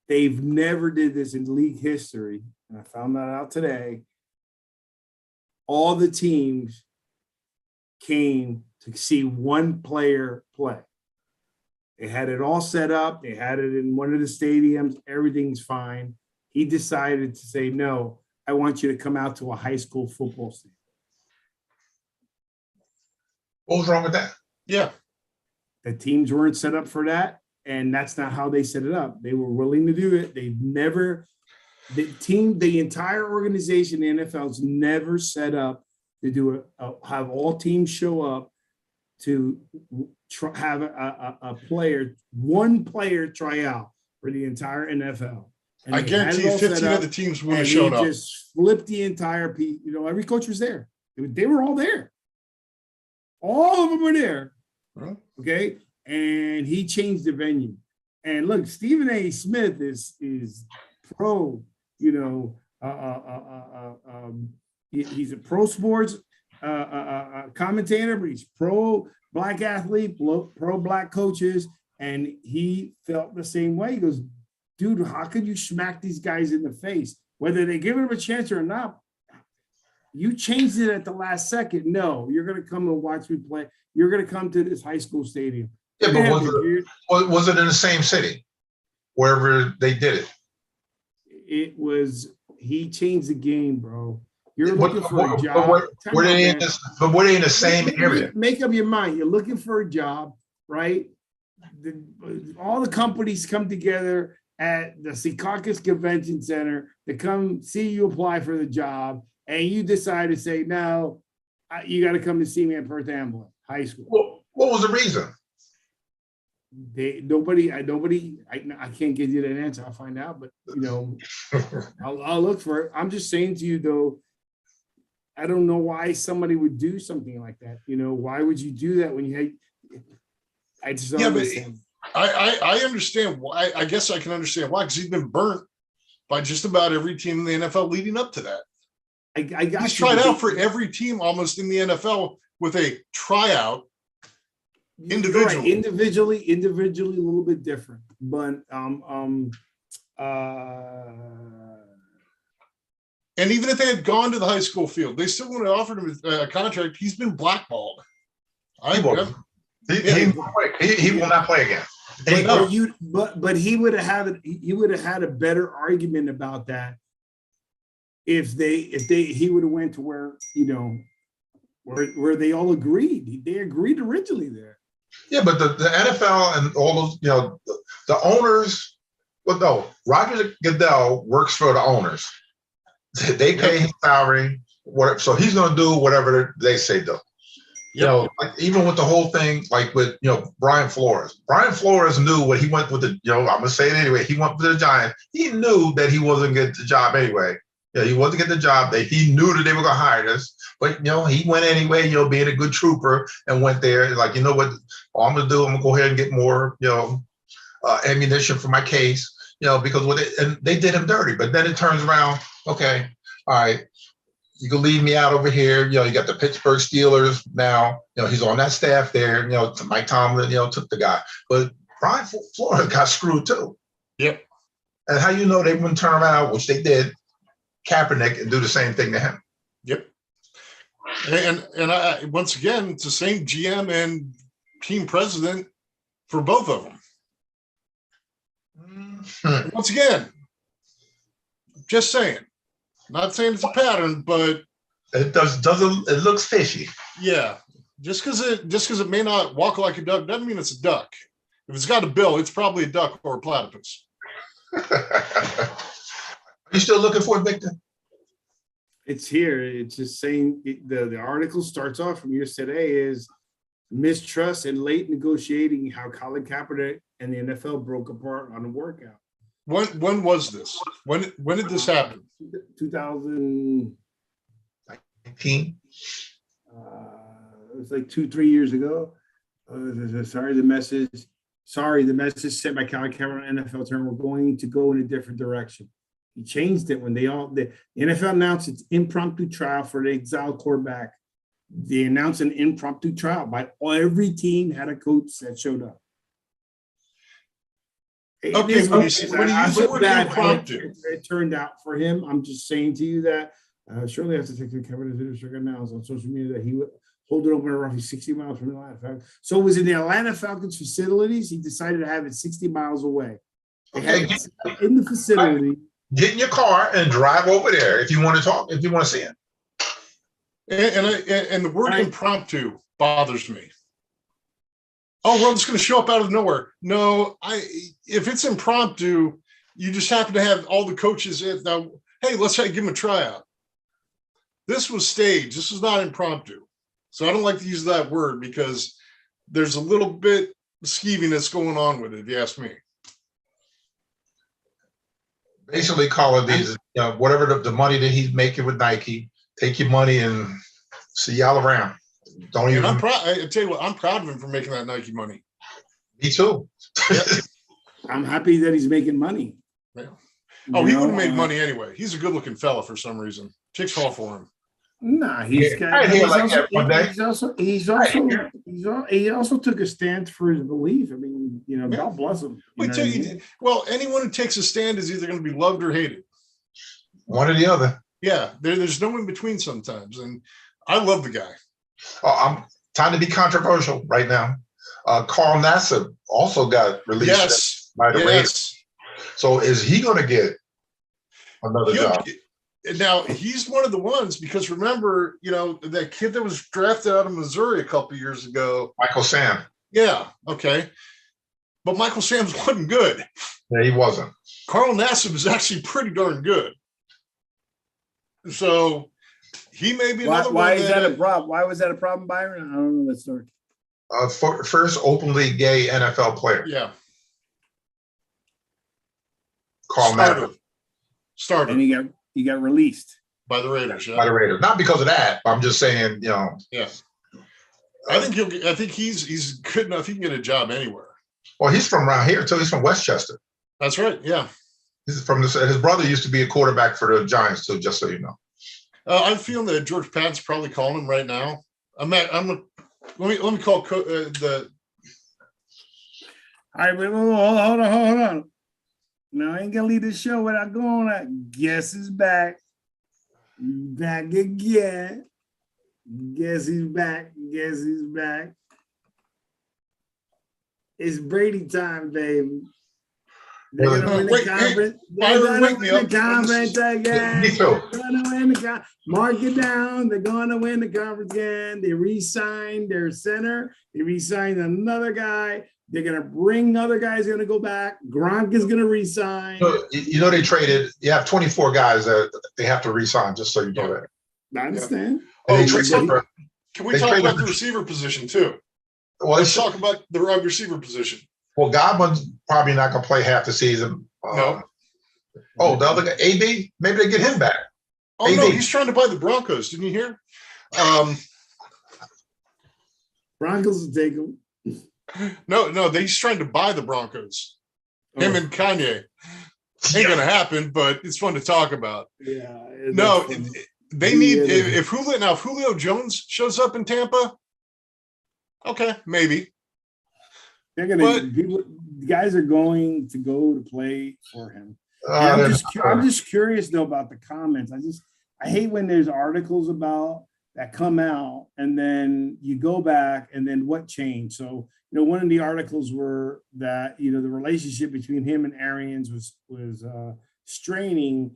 Speaker 2: they've never did this in league history, and I found that out today. All the teams came to see one player play. They had it all set up. They had it in one of the stadiums. Everything's fine. He decided to say, no, I want you to come out to a high school football stadium.
Speaker 3: What was wrong with that?
Speaker 4: Yeah.
Speaker 2: The teams weren't set up for that, and that's not how they set it up. They were willing to do it. The entire organization, the NFL's never set up to do have all teams show up to have one player try out for the entire NFL. And
Speaker 4: I guarantee you 15 of the teams would have shown up.
Speaker 2: Just flipped the entire piece. Every coach was there. They were all there. All of them were there. Okay. And he changed the venue. And look, Stephen A. Smith is pro, he's a pro sports commentator, but he's pro Black athlete, pro Black coaches. And he felt the same way. He goes, dude, how could you smack these guys in the face? Whether they give him a chance or not, you changed it at the last second. No, you're going to come and watch me play. You're going to come to this high school stadium.
Speaker 3: Yeah, but was it in the same city, wherever they did it?
Speaker 2: It was, he changed the game, bro. You're looking for a job.
Speaker 3: But were they in the same area?
Speaker 2: Make up your mind. You're looking for a job, right? All the companies come together at the Secaucus Convention Center to come see you apply for the job, and you decide to say, no, you got to come to see me at Perth Amboy High School.
Speaker 3: Well, what was the reason?
Speaker 2: I can't give you that answer. I'll find out, but I'll look for it. I'm just saying to you though, I don't know why somebody would do something like that. Why would you do that when you had? I just don't understand.
Speaker 4: I understand why. I guess I can understand why, because he's been burnt by just about every team in the NFL leading up to that. He's tried out for every team almost in the NFL with a tryout individually.
Speaker 2: Right. Individually, a little bit different. But
Speaker 4: and even if they had gone to the high school field, they still wouldn't have offered him a contract. He's been blackballed.
Speaker 3: He will not play again.
Speaker 2: But he would have had a better argument about that if he would have went to where where they all agreed. They agreed originally there.
Speaker 3: Yeah, but the NFL and all those, the owners. Well, no, Roger Goodell works for the owners. They pay his salary, so he's going to do whatever they say do. Like even with the whole thing, like with Brian Flores. Brian Flores knew when he went with the I'm gonna say it anyway. He went with the Giants. He knew that he wasn't getting the job anyway. He wasn't getting the job. That he knew that they were gonna hire us. But he went anyway. Being a good trooper, and went there. Like what, all I'm gonna do, I'm gonna go ahead and get more ammunition for my case. Because they did him dirty. But then it turns around. Okay, all right. You can leave me out over here. You got the Pittsburgh Steelers now. He's on that staff there. Mike Tomlin, took the guy. But Brian Flores got screwed too.
Speaker 4: Yep.
Speaker 3: And how they wouldn't turn around, which they did, Kaepernick, and do the same thing to him.
Speaker 4: Yep. And I, once again, it's the same GM and team president for both of them.
Speaker 3: Mm-hmm.
Speaker 4: Once again, just saying. Not saying it's a pattern, but
Speaker 3: it doesn't. It looks fishy.
Speaker 4: Yeah, just because it may not walk like a duck doesn't mean it's a duck. If it's got a bill, it's probably a duck or a platypus.
Speaker 3: Are you still looking for it, Victor?
Speaker 2: It's here. It's just saying the article starts off from yours today is mistrust and late negotiating, how Colin Kaepernick and the NFL broke apart on a workout.
Speaker 4: When was this? When did this happen?
Speaker 2: 2019. It was like 2-3 years ago. Sorry, the message sent by Colin Kaepernick, NFL term, we're going to go in a different direction. He changed it when the NFL announced its impromptu trial for the exiled quarterback. They announced an impromptu trial by every team had a coach that showed up.
Speaker 4: Okay, when you use the word impromptu,
Speaker 2: it turned out for him. I'm just saying to you that surely after taking Kaepernick's leadership announced on social media that he would hold it open roughly 60 miles from the Atlanta Falcons. So it was in the Atlanta Falcons facilities. He decided to have it 60 miles away. They had it in the facility.
Speaker 3: Get in your car and drive over there if you want to talk, if you want to see him.
Speaker 4: And the word impromptu bothers me. Oh, we're just going to show up out of nowhere. No, if it's impromptu, you just happen to have all the coaches in. Now, hey, let's give them a tryout. This was staged. This was not impromptu. So I don't like to use that word because there's a little bit skeeviness going on with it, if you ask me.
Speaker 3: Basically, call it these, whatever the money that he's making with Nike, take your money and see y'all around. Don't even.
Speaker 4: I'm proud. I tell you what, I'm proud of him for making that Nike money.
Speaker 3: Me too.
Speaker 4: Yep.
Speaker 2: I'm happy that he's making money.
Speaker 4: Yeah. Oh, he wouldn't make money anyway. He's a good-looking fella for some reason. Chicks fall for him.
Speaker 2: Nah, he also took a stance for his belief. I mean, God bless him.
Speaker 4: Well, anyone who takes a stand is either going to be loved or hated.
Speaker 3: One or the other.
Speaker 4: Yeah, there's no in between sometimes, and I love the guy.
Speaker 3: I'm time to be controversial right now. Carl Nassib also got released by the Raiders. So is he going to get another job?
Speaker 4: Now, he's one of the ones because remember, that kid that was drafted out of Missouri a couple of years ago.
Speaker 3: Michael Sam.
Speaker 4: Yeah, okay. But Michael Sam's wasn't good.
Speaker 3: Yeah, he wasn't.
Speaker 4: Carl Nassib is actually pretty darn good. So he may be another one.
Speaker 2: Why is that a problem? Why was that a problem, Byron? I don't know that story.
Speaker 3: First openly gay NFL player.
Speaker 4: Yeah.
Speaker 3: Carl Nassib.
Speaker 4: Started.
Speaker 2: And he got released
Speaker 4: by the Raiders. Yeah.
Speaker 3: By the Raiders, not because of that. I'm just saying,
Speaker 4: Yeah. I think he's good enough. He can get a job anywhere.
Speaker 3: Well, he's from around here too. He's from Westchester.
Speaker 4: That's right. Yeah.
Speaker 3: He's from his brother used to be a quarterback for the Giants too. Just so you know.
Speaker 4: I'm feeling that George Patton's probably calling him right now. Let me call the.
Speaker 2: All right, wait, hold on. Now I ain't gonna leave the show without going on. Guess is back. Back again. Guess he's back. It's Brady time, baby. They're gonna win the conference. They're gonna win the conference again. They're gonna win the conference. Mark it down. They're gonna win the conference again. They re-signed their center. They re-signed another guy. They're gonna bring other guys. Gonna go back. Gronk is gonna re-sign.
Speaker 3: They traded. You have 24 guys that they have to re-sign. Just so you know that.
Speaker 2: I understand.
Speaker 4: Can we talk about the receiver position too?
Speaker 3: Well,
Speaker 4: let's talk about the wide receiver position.
Speaker 3: Well, Godwin's probably not going to play half the season.
Speaker 4: No.
Speaker 3: The other guy, AB, maybe they get him back.
Speaker 4: Oh, no, he's trying to buy the Broncos. Didn't you hear?
Speaker 2: Broncos will take him.
Speaker 4: No, he's trying to buy the Broncos. Him and Kanye. Ain't going to happen, but it's fun to talk about.
Speaker 2: Yeah.
Speaker 4: No, they need, if Julio Jones shows up in Tampa, okay, maybe.
Speaker 2: They're gonna. Guys are going to go to play for him. I'm just curious though about the comments. I hate when there's articles about that come out and then you go back and then what changed. So one of the articles were that the relationship between him and Arians was straining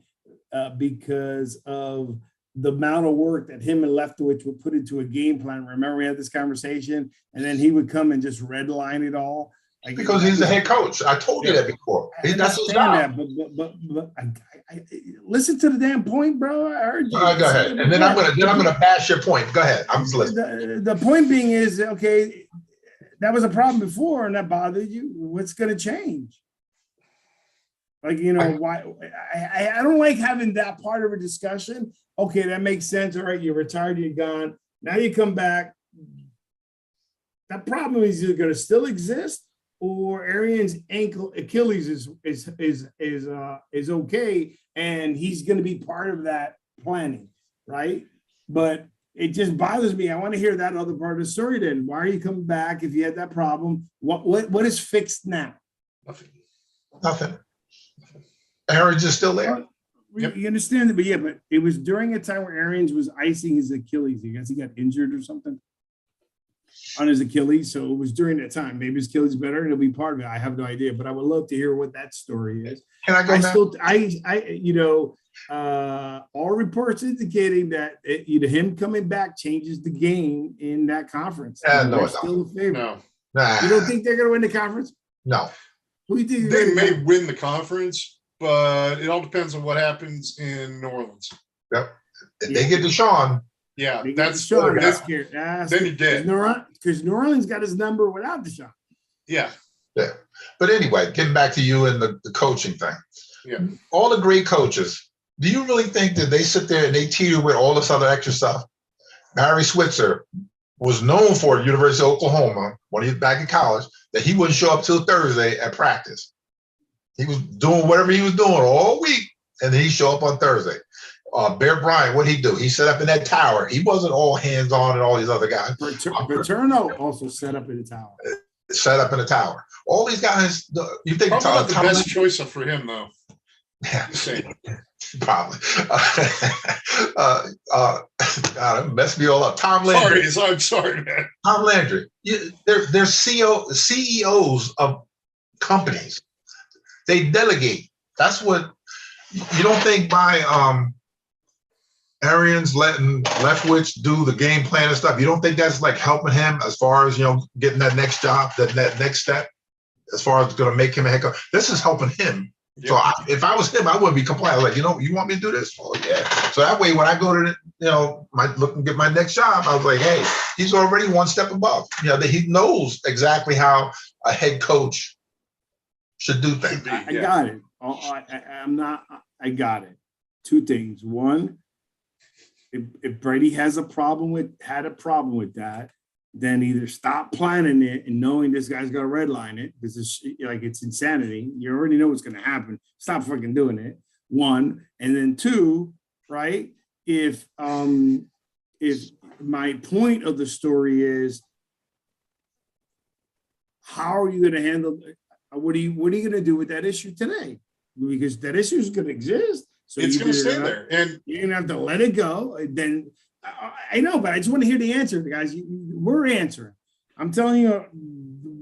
Speaker 2: because of the amount of work that him and Leftwich would put into a game plan. Remember we had this conversation and then he would come and just redline it all.
Speaker 3: Because he's the head coach. I told you that before. That's his job.
Speaker 2: But I listen to the damn point, bro. I heard you.
Speaker 3: All right, go ahead. And then I'm gonna bash your point. Go ahead. I'm just listening.
Speaker 2: The point being is, okay, that was a problem before and that bothered you. What's gonna change? Why? I don't like having that part of a discussion. Okay, that makes sense. All right, you're retired, you're gone. Now you come back. That problem is either going to still exist, or Arians' Achilles is okay, and he's going to be part of that planning, right? But it just bothers me. I want to hear that other part of the story. Then why are you coming back if you had that problem? What is fixed now?
Speaker 3: Nothing. Arians is still there.
Speaker 2: You understand it, but it was during a time where Arians was icing his Achilles. I guess he got injured or something on his Achilles. So it was during that time. Maybe his Achilles better and it'll be part of it. I have no idea, but I would love to hear what that story is.
Speaker 3: Can I go
Speaker 2: now? All reports indicating that him coming back changes the game in that conference.
Speaker 3: No,
Speaker 2: still a favorite.
Speaker 4: No.
Speaker 3: Nah.
Speaker 2: You don't think they're going to win the conference?
Speaker 3: No.
Speaker 2: Who do you think
Speaker 4: they may win the conference, but it all depends on what happens in New Orleans.
Speaker 3: Yep. If they get Deshaun.
Speaker 4: Yeah,
Speaker 2: that's
Speaker 4: then
Speaker 2: you're dead. Because New Orleans got his number without Deshaun.
Speaker 4: Yeah.
Speaker 3: Yeah. But anyway, getting back to you and the coaching thing.
Speaker 4: Yeah.
Speaker 3: All the great coaches, do you really think that they sit there and they teeter with all this other extra stuff? Barry Switzer was known for at University of Oklahoma when he was back in college that he wouldn't show up till Thursday at practice. He was doing whatever he was doing all week, and then he show up on Thursday. Bear Bryant, what'd he do? He set up in that tower. He wasn't all hands-on and all these other guys.
Speaker 2: Paterno also set up in the tower.
Speaker 3: Set up in the tower. All these guys, you think
Speaker 4: probably not the best choice for him, though.
Speaker 3: Yeah, probably. God, it messed me all up. Tom Landry.
Speaker 4: I'm sorry, man.
Speaker 3: Tom Landry. They're CEOs of companies. They delegate. That's what you don't think by Arians letting Leftwich do the game plan and stuff. You don't think that's like helping him as far as getting that next job, that next step, as far as going to make him a head coach. This is helping him. Yep. So if I was him, I wouldn't be complaining. Like, you want me to do this? Oh yeah. So that way, when I go to look and get my next job, I was like, hey, he's already one step above. That he knows exactly how a head coach should do things.
Speaker 2: I got it. I got it. Two things. One, if Brady had a problem with that, then either stop planning it and knowing this guy's got to redline it. This is it's insanity. You already know what's going to happen. Stop fucking doing it. One, and then two, right? If my point of the story is, how are you going to handle? What are you going to do with that issue today? Because that issue is going to exist. So
Speaker 4: it's going to stay there, and
Speaker 2: you're going to have to let it go. And then I know, but I just want to hear the answer, guys. We're answering. I'm telling you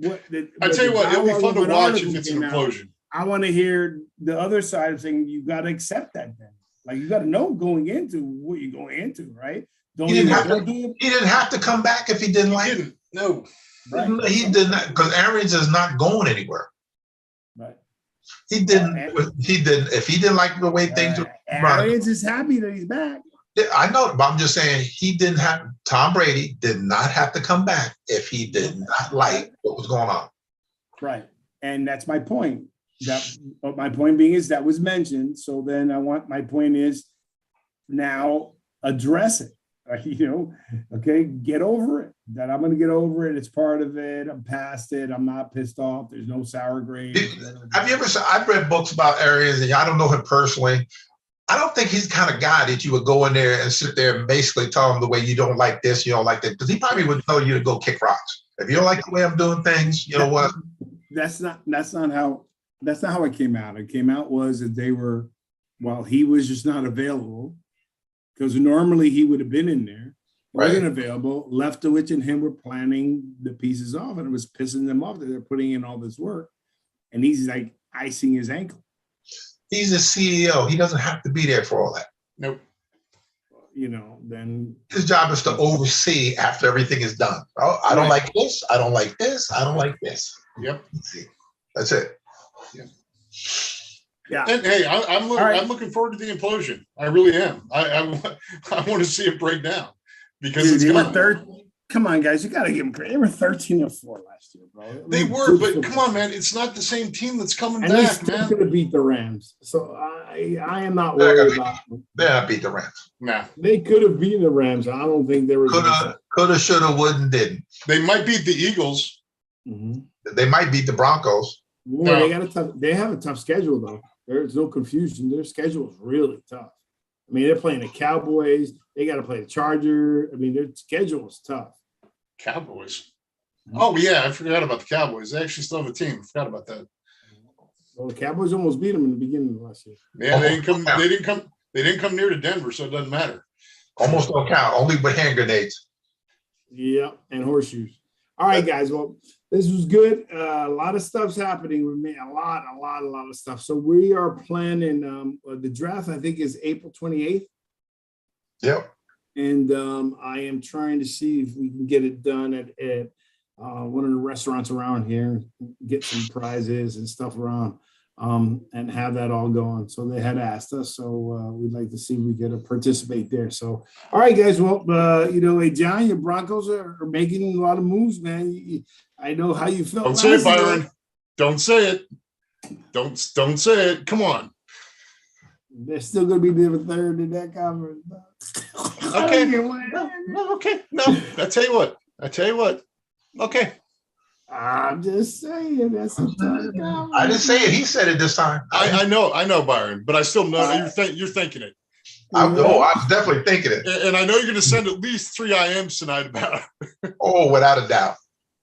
Speaker 2: what.
Speaker 4: I tell you what, it'll be fun to watch if it's an implosion.
Speaker 2: I want to hear the other side of saying you got to accept that then. Like you got to know going into what you're going into, right?
Speaker 3: He didn't have to come back if he didn't like it.
Speaker 4: No.
Speaker 2: Right.
Speaker 3: He did not, because Arians is not going anywhere.
Speaker 2: Right.
Speaker 3: He didn't. If he didn't like the way things were,
Speaker 2: Arians is happy that he's back.
Speaker 3: I know, but I'm just saying he didn't have. Tom Brady did not have to come back if he did not like what was going on.
Speaker 2: Right, and that's my point. My point being is that was mentioned. So then my point is now address it. Okay, get over it. That I'm going to get over it. It's part of it. I'm past it. I'm not pissed off. There's no sour grapes.
Speaker 3: Have you ever seen? I've read books about Arians, and I don't know him personally. I don't think he's the kind of guy that you would go in there and sit there and basically tell him the way you don't like this, you don't like that, because he probably would tell you to go kick rocks. If you don't like the way I'm doing things, you know what?
Speaker 2: That's not how it came out. It came out was that while he was just not available, because normally he would have been in there, wasn't available. Leftowich and him were planning the pieces off, and it was pissing them off that they're putting in all this work, and he's like icing his ankle.
Speaker 3: He's the CEO. He doesn't have to be there for all that.
Speaker 4: Nope.
Speaker 2: Then
Speaker 3: his job is to oversee after everything is done. Oh, I don't like this. I don't like this. I don't like this.
Speaker 4: Yep.
Speaker 3: That's it.
Speaker 4: Yeah.
Speaker 2: Yeah.
Speaker 4: And hey, I'm looking forward to the implosion. I really am. I want to see it break down because it's coming.
Speaker 2: Come on, guys, you got to give them credit. They were 13-4 last year, bro.
Speaker 4: They were, but come on, man, it's not the same team that's coming
Speaker 2: and
Speaker 4: back,
Speaker 2: man.
Speaker 4: They
Speaker 2: could have beat the Rams, so I am not worried about them.
Speaker 3: They're not beat the Rams.
Speaker 4: Nah,
Speaker 2: they could have beaten the Rams. I don't think they were.
Speaker 3: Coulda, shoulda, wouldn't, didn't.
Speaker 4: They might beat the Eagles.
Speaker 2: Mm-hmm.
Speaker 3: They might beat the Broncos.
Speaker 2: Well, they have a tough schedule though. There's no confusion. Their schedule is really tough. I mean, they're playing the Cowboys. They got to play the Chargers. I mean, their schedule is tough.
Speaker 4: Cowboys. Oh yeah, I forgot about the Cowboys. They actually still have a team. I forgot about that.
Speaker 2: Well, the Cowboys almost beat them in the beginning of last year.
Speaker 4: Yeah, they didn't come near to Denver, so it doesn't matter.
Speaker 3: Almost don't count. Only with hand grenades.
Speaker 2: Yeah, and horseshoes. All right, guys. Well, this was good. A lot of stuff's happening with me. A lot of stuff. So we are planning the draft. I think is April 28th.
Speaker 3: Yep.
Speaker 2: And I am trying to see if we can get it done at one of the restaurants around here, get some prizes and stuff around, and have that all going. So they had asked us, so we'd like to see if we could participate there. So, all right, guys. Well, hey, John, your Broncos are making a lot of moves, man. I know how you felt.
Speaker 4: Don't say it, Byron. Don't say it. Don't say it. Come on.
Speaker 2: They're still going to be there for third in that conference.
Speaker 4: Okay. No, okay. No, I tell you what. Okay.
Speaker 2: I'm just saying that's a tough conference.
Speaker 3: I didn't say it. He said it this time.
Speaker 4: I know, Byron, but I still know you're thinking it.
Speaker 3: I was definitely thinking it.
Speaker 4: And I know you're going to send at least 3 IMs tonight about it.
Speaker 3: Oh, without a doubt.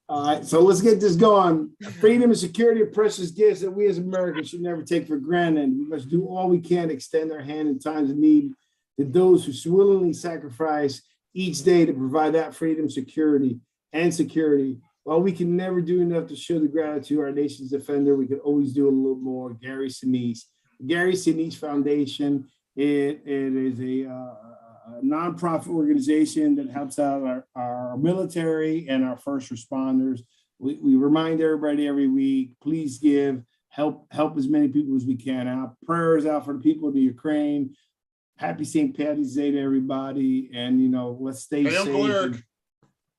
Speaker 2: All right, so let's get this going. Freedom and security are precious gifts that we as Americans should never take for granted. We must do all we can to extend our hand in times of need to those who willingly sacrifice each day to provide that freedom, security. While we can never do enough to show the gratitude our nation's defender, we can always do a little more. Gary Sinise. Gary Sinise Foundation. It is a nonprofit organization that helps out our military and our first responders. We remind everybody every week, please help as many people as we can out. Prayers out for the people of the Ukraine. Happy St. Patty's Day to everybody. And, let's stay safe.
Speaker 4: Uncle Eric.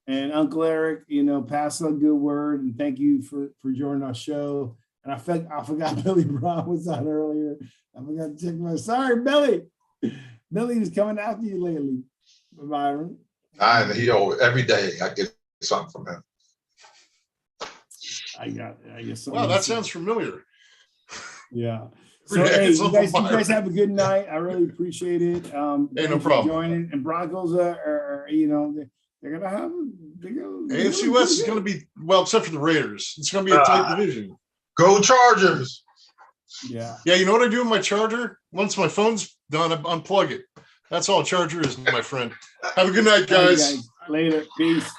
Speaker 2: And Uncle Eric, pass on a good word. And thank you for joining our show. And I forgot Billy Brown was on earlier. I forgot to check sorry, Billy. Billy was coming after you lately, Byron.
Speaker 3: Every day I get something from him.
Speaker 2: I guess.
Speaker 4: Wow, that sounds familiar.
Speaker 2: Yeah. So, hey, you guys have a good night. I really appreciate it.
Speaker 4: Hey, no
Speaker 2: Thanks for
Speaker 4: problem.
Speaker 2: joining. And Broncos are they're gonna have
Speaker 4: AFC West is going to be, well, except for the Raiders. It's going to be a tight division.
Speaker 3: Go Chargers.
Speaker 2: Yeah.
Speaker 4: Yeah, you know what I do with my charger? Once my phone's done, I unplug it. That's all charger is, my friend. Have a good night, guys.
Speaker 2: Later. Peace.